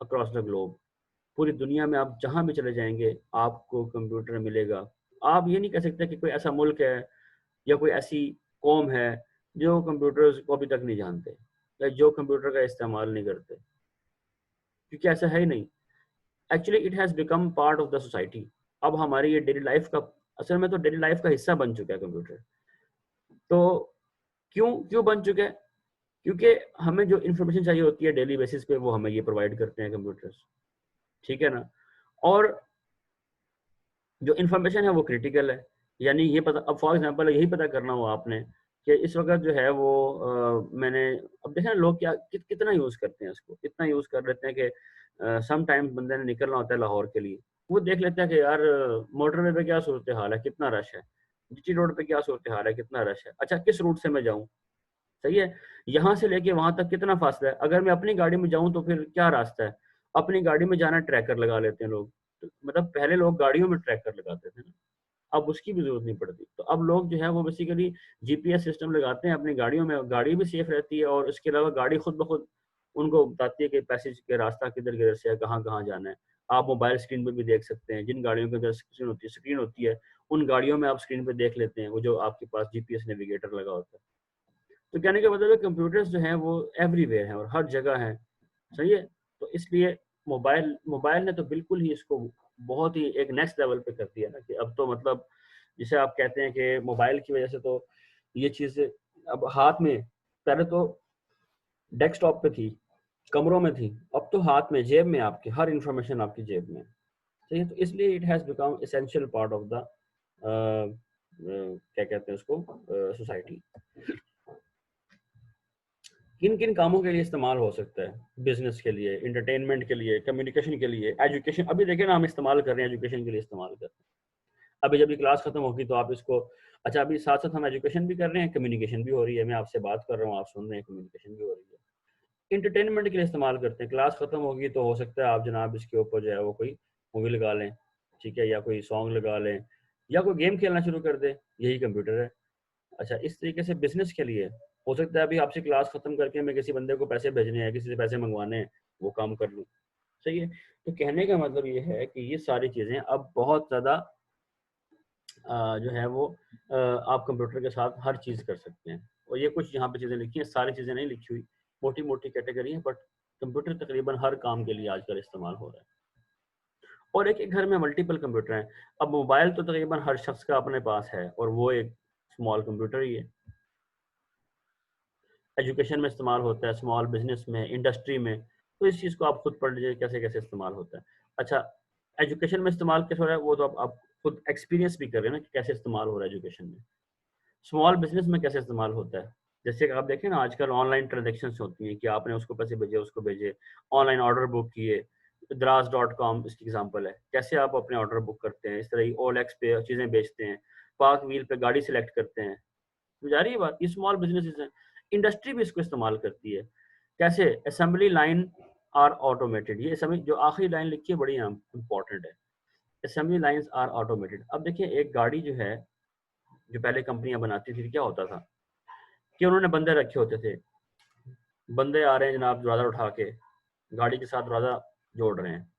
across the globe. पूरी दुनिया में आप जहाँ भी चले जाएंगे, आपको कंप्यूटर मिलेगा। आप ये नहीं कह सकते कि कोई ऐसा मुल्क है या कोई ऐसी कौम है जो कंप्यूटर्स को अभी तक नहीं जानते, या जो कंप्यूटर का इस्तेमाल नहीं करते, क्योंकि ऐसा है ही नहीं। Actually it has become part of the society. अब हमारी ये डेली लाइफ का, असल में तो डेली लाइफ का हिस्सा बन चुका है कंप्यूटर। तो क्यों क्यों बन चुका है? क्योंकि हमें जो इन्फॉर्मेशन चाहिए होती है डेली बेसिस पे, वो हमें ये प्रोवाइड करते हैं कंप्यूटर्स। ठीक है ना? और जो इन्फॉर्मेशन है वो क्रिटिकल है। यानी ये पता, अब फॉर एग्जांपल यही पता करना हो आपने कि इस वक्त जो है वो मैंने, अब देखा ना लोग क्या कितना यूज़ करते हैं इसको, इतना यूज़ कर लेते हैं कि सम टाइम बंदे ने निकलना होता है लाहौर के लिए, वो देख लेते हैं कि यार मोटरवे पे क्या सूरत हाल है, कितना रश है, जीटी रोड पे क्या सूरत हाल है, कितना रश है, अच्छा किस रूट से मैं जाऊँ। सही है, यहाँ से लेके वहां तक कितना फासला है। अगर मैं अपनी गाड़ी में जाऊं तो फिर क्या रास्ता है। अपनी गाड़ी में जाना, ट्रैकर लगा लेते हैं लोग। तो मतलब पहले लोग गाड़ियों में ट्रैकर लगाते थे ना, अब उसकी भी जरूरत नहीं पड़ती। तो अब लोग जो है वो बेसिकली जीपीएस सिस्टम लगाते हैं अपनी गाड़ियों में, गाड़ी भी सेफ रहती है, और इसके अलावा गाड़ी खुद ब खुद उनको बताती है कि पैसेज के रास्ता किधर किधर से है, कहाँ कहाँ जाना है। आप मोबाइल स्क्रीन पर भी देख सकते हैं, जिन गाड़ियों के अंदर स्क्रीन होती है उन गाड़ियों में आप स्क्रीन पे देख लेते हैं, वो जो आपके पास जीपीएस नेविगेटर लगा होता है। तो कहने का मतलब है कंप्यूटर्स जो हैं वो एवरीवेयर हैं और हर जगह हैं, सही है। तो इसलिए मोबाइल ने तो बिल्कुल ही इसको बहुत ही एक नेक्स्ट लेवल पे कर दिया ना, कि अब तो मतलब जिसे आप कहते हैं कि मोबाइल की वजह से तो ये चीज़ अब हाथ में, पहले तो डेस्कटॉप पे थी, कमरों में थी, अब तो हाथ में, जेब में, आपके हर इंफॉर्मेशन आपकी जेब में है, सही है। तो इसलिए it has become essential part of the क्या कहते हैं उसको, सोसाइटी। किन किन कामों के लिए इस्तेमाल हो सकता है? बिजनेस के लिए, एंटरटेनमेंट के लिए, कम्युनिकेशन के लिए, एजुकेशन। अभी देखिए ना, हम इस्तेमाल कर रहे हैं, एजुकेशन के लिए इस्तेमाल कर रहे हैं। अभी जब ये क्लास खत्म होगी तो आप इसको, अच्छा अभी साथ साथ हम एजुकेशन भी कर रहे हैं, कम्युनिकेशन भी हो रही है, मैं आपसे बात कर रहा हूँ, आप सुन रहे हैं, कम्युनिकेशन भी हो रही है। एंटरटेनमेंट के लिए इस्तेमाल करते हैं, क्लास खत्म होगी तो हो सकता है आप जनाब इसके ऊपर जो है वो कोई मूवी लगा लें, ठीक है, या कोई सॉन्ग लगा लें, या कोई गेम खेलना शुरू कर दें, यही कंप्यूटर है। अच्छा, इस तरीके से बिजनेस के लिए हो सकता है अभी आपसे क्लास खत्म करके मैं किसी बंदे को पैसे भेजने हैं, किसी से पैसे मंगवाने हैं, वो काम कर लूँ, सही है। तो कहने का मतलब ये है कि ये सारी चीज़ें अब बहुत ज़्यादा जो है वो आप कंप्यूटर के साथ हर चीज़ कर सकते हैं। और ये कुछ यहाँ पे चीज़ें लिखी हैं, सारी चीज़ें नहीं लिखी हुई, मोटी मोटी कैटेगरी है, बट कंप्यूटर तकरीबन हर काम के लिए आजकल इस्तेमाल हो रहा है। और एक एक घर में मल्टीपल कंप्यूटर हैं। अब मोबाइल तो तकरीबन हर शख्स का अपने पास है, और वो एक स्मॉल कंप्यूटर ही है। एजुकेशन में इस्तेमाल होता है, स्मॉल बिजनेस में, इंडस्ट्री में। तो इस चीज़ को आप खुद पढ़ लीजिए कैसे कैसे इस्तेमाल होता है। अच्छा, एजुकेशन में इस्तेमाल कैसे हो रहा है वो तो आप खुद एक्सपीरियंस भी कर रहे हैं ना कि कैसे इस्तेमाल हो रहा है एजुकेशन में। स्मॉल बिजनेस में कैसे इस्तेमाल होता है, जैसे कि आप देखें ना आजकल ऑनलाइन ट्रांजेक्शन्स होती हैं कि आपने उसको पैसे भेजे, उसको भेजे, ऑनलाइन ऑर्डर बुक किए, Draz.com इसकी एग्जांपल है, कैसे आप अपने ऑर्डर बुक करते हैं। इस तरह ही OLX पे चीज़ें बेचते हैं, पार्क व्हील पे गाड़ी सिलेक्ट करते हैं। समझ आ रही है बात? ये स्मॉल बिजनेसेस हैं। इंडस्ट्री भी इसको इस्तेमाल करती है। कैसे? Assembly line are automated. ये असेंबली जो आखिरी लाइन लिखी है बड़ी इंपॉर्टेंट है। Assembly lines are automated. अब देखिए एक गाड़ी जो है, जो पहले कंपनियां बनाती थी, क्या होता था कि उन्होंने बंदे रखे होते थे। बंदे आ रहे हैं जनाब दरवाजा उठा के, गाड़ी के साथ दरवाजा जोड़ रहे हैं,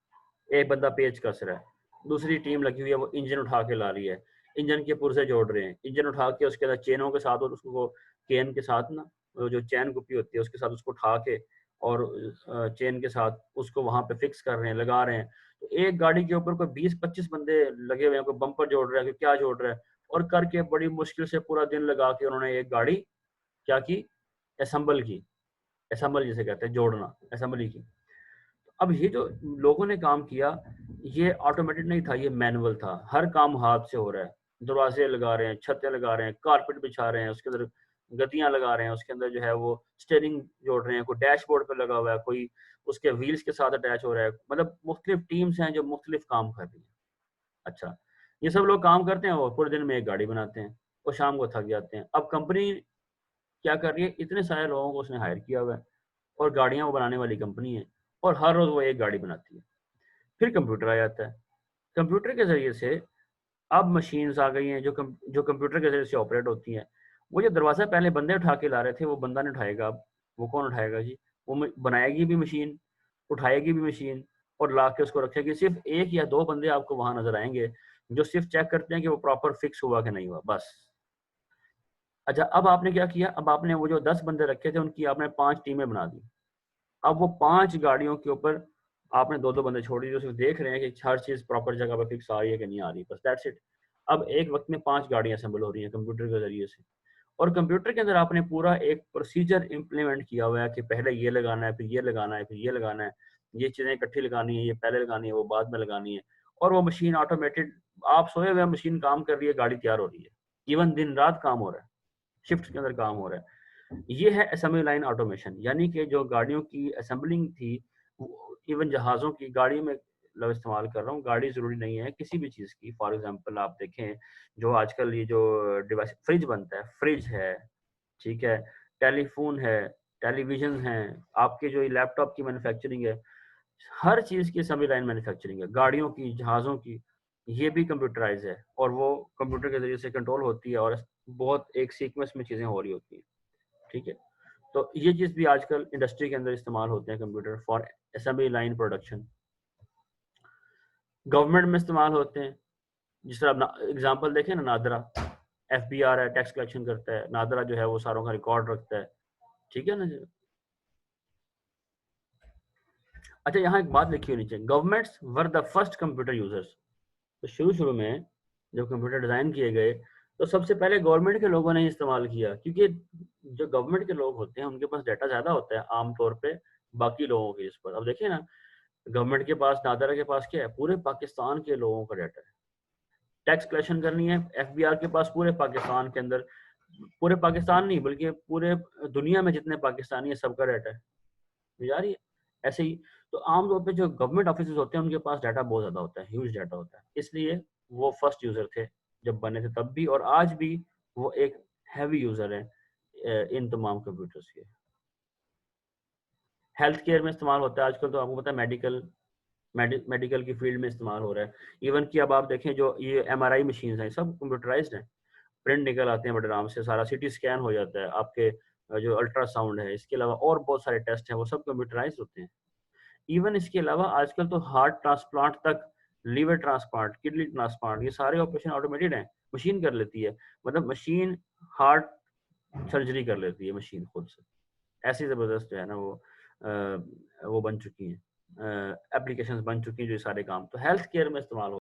एक बंदा पेच कस रहा है, दूसरी टीम लगी हुई है वो इंजन उठा के ला रही है, इंजन के पुर्जे जोड़ रहे हैं, इंजन उठा के उसके साथ चेनों के साथ और उसको चेन के साथ ना, वो जो चैन गुप्पी होती है उसके साथ उसको उठा के और चेन के साथ उसको वहां पे फिक्स कर रहे हैं, लगा रहे हैं। तो एक गाड़ी के ऊपर कोई 20-25 बंदे लगे हुए हैं, कोई बम्पर जोड़ रहा है, कोई क्या जोड़ रहा है, और करके बड़ी मुश्किल से पूरा दिन लगा के उन्होंने एक गाड़ी क्या की, असेंबल की। असेंबल जिसे कहते हैं जोड़ना, असेंबली की। अब ये जो लोगों ने काम किया, ये ऑटोमेटेड नहीं था, ये मैनुअल था। हर काम हाथ से हो रहा है, दरवाजे लगा रहे हैं, छतें लगा रहे हैं, कारपेट बिछा रहे हैं, उसके अंदर गद्दियां लगा रहे हैं, उसके अंदर जो है वो स्टीयरिंग जोड़ रहे हैं, कोई डैशबोर्ड पे लगा हुआ है, कोई उसके व्हील्स के साथ अटैच हो रहा है। मतलब मुख्तलिफ टीम्स हैं जो मुख्तलिफ काम कर रही हैं। अच्छा, ये सब लोग काम करते हैं और पूरे दिन में एक गाड़ी बनाते हैं और शाम को थक जाते हैं। अब कंपनी क्या कर रही है, इतने सारे लोगों को उसने हायर किया हुआ है और गाड़ियां वो बनाने वाली कंपनी है, और हर रोज वो एक गाड़ी बनाती है। फिर कंप्यूटर आ जाता है। कंप्यूटर के जरिए से अब मशीन्स आ गई हैं जो कंप्यूटर के जरिए से ऑपरेट होती हैं। वो जो दरवाज़ा पहले बंदे उठा के ला रहे थे, वो बंदा नहीं उठाएगा अब। वो कौन उठाएगा जी? वो बनाएगी भी मशीन, उठाएगी भी मशीन, और ला के उसको रखेगी। सिर्फ एक या दो बंदे आपको वहां नजर आएंगे जो सिर्फ चेक करते हैं कि वो प्रॉपर फिक्स हुआ कि नहीं हुआ, बस। अच्छा, अब आपने क्या किया, अब आपने वो जो 10 बंदे रखे थे उनकी आपने 5 टीमें बना दी। अब वो 5 गाड़ियों के ऊपर आपने 2-2 बंदे छोड़ दिए, जो सिर्फ देख रहे हैं कि हर चीज़ प्रॉपर जगह पे फिक्स आ रही है कि नहीं आ रही, बस दैट्स इट। अब एक वक्त में 5 गाड़ियाँ असेंबल हो रही हैं कंप्यूटर के ज़रिए से, और कंप्यूटर के अंदर आपने पूरा एक प्रोसीजर इम्प्लीमेंट किया हुआ है कि पहले ये लगाना है, फिर ये लगाना है, फिर ये लगाना है, ये चीज़ें इकट्ठी लगानी है, ये पहले लगानी है, वो बाद में लगानी है, और वो मशीन ऑटोमेटेड, आप सोए हुए मशीन काम कर रही है, गाड़ी तैयार हो रही है। इवन दिन रात काम हो रहा है, शिफ्ट के अंदर काम हो रहा है। ये है असेंबली लाइन ऑटोमेशन, यानी कि जो गाड़ियों की असेंबलिंग थी, इवन जहाज़ों की, गाड़ी में मतलब इस्तेमाल कर रहा हूँ, गाड़ी ज़रूरी नहीं है, किसी भी चीज़ की। फॉर एग्जांपल आप देखें, जो आजकल ये जो डिवाइस, फ्रिज बनता है, फ्रिज है, ठीक है, टेलीफोन है, टेलीविजन है, आपके जो ये लैपटॉप की मैन्युफैक्चरिंग है, हर चीज़ की असेंबली लाइन मैन्युफैक्चरिंग है, गाड़ियों की, जहाज़ों की, ये भी कंप्यूटराइज है, और वो कंप्यूटर के ज़रिए से कंट्रोल होती है, और बहुत एक सीक्वेंस में चीज़ें हो रही होती हैं, ठीक है। तो ये चीज़ भी आजकल इंडस्ट्री के अंदर इस्तेमाल होते हैं computer for assembly line production. Government में इस्तेमाल होते हैं, जिस तरह आप एग्जांपल देखें ना, नादरा FBI है, टैक्स कलेक्शन करता है, नादरा जो है वो सारों का रिकॉर्ड रखता है, ठीक है ना जी। अच्छा, यहाँ एक बात लिखी होनी चाहिए, governments were the first computer users. तो शुरू में जब कंप्यूटर डिजाइन किए गए तो सबसे पहले गवर्नमेंट के लोगों ने ही इस्तेमाल किया, क्योंकि जो गवर्नमेंट के लोग होते हैं उनके पास डाटा ज्यादा होता है आमतौर पे बाकी लोगों के इस पर। अब देखिए ना, गवर्नमेंट के पास, नादरा के पास क्या है, पूरे पाकिस्तान के लोगों का डाटा है। टैक्स कलेक्शन करनी है, FBI के पास पूरे पाकिस्तान के अंदर, पूरे पाकिस्तान नहीं बल्कि पूरे दुनिया में जितने पाकिस्तानी है सबका डाटा है यार। ये ऐसे ही तो आमतौर पे जो गवर्नमेंट ऑफिस होते हैं उनके पास डाटा बहुत ज्यादा होता है, ह्यूज डाटा होता है, इसलिए वो फर्स्ट यूजर थे जब बने थे तब भी, और आज भी वो एक हैवी यूजर है इन तमाम कंप्यूटर्स के। हेल्थ केयर में इस्तेमाल होता है आजकल, तो आपको पता है मेडिकल की फील्ड में इस्तेमाल हो रहा है। इवन कि अब आप देखें जो ये MRI मशीन हैं सब कंप्यूटराइज्ड हैं, प्रिंट निकल आते हैं बड़े आराम से, सारा CT स्कैन हो जाता है, आपके जो अल्ट्रासाउंड है, इसके अलावा और बहुत सारे टेस्ट हैं वो सब कंप्यूटराइज्ड होते हैं। इवन इसके अलावा आजकल तो हार्ट ट्रांसप्लांट तक, लीवर ट्रांसप्लांट, किडनी ट्रांसप्लांट, ये सारे ऑपरेशन ऑटोमेटेड हैं, मशीन कर लेती है। मतलब मशीन हार्ट सर्जरी कर लेती है मशीन खुद से। ऐसी जबरदस्त जो है ना वो बन चुकी हैं, एप्लीकेशंस बन चुकी हैं जो सारे काम तो हेल्थ केयर में इस्तेमाल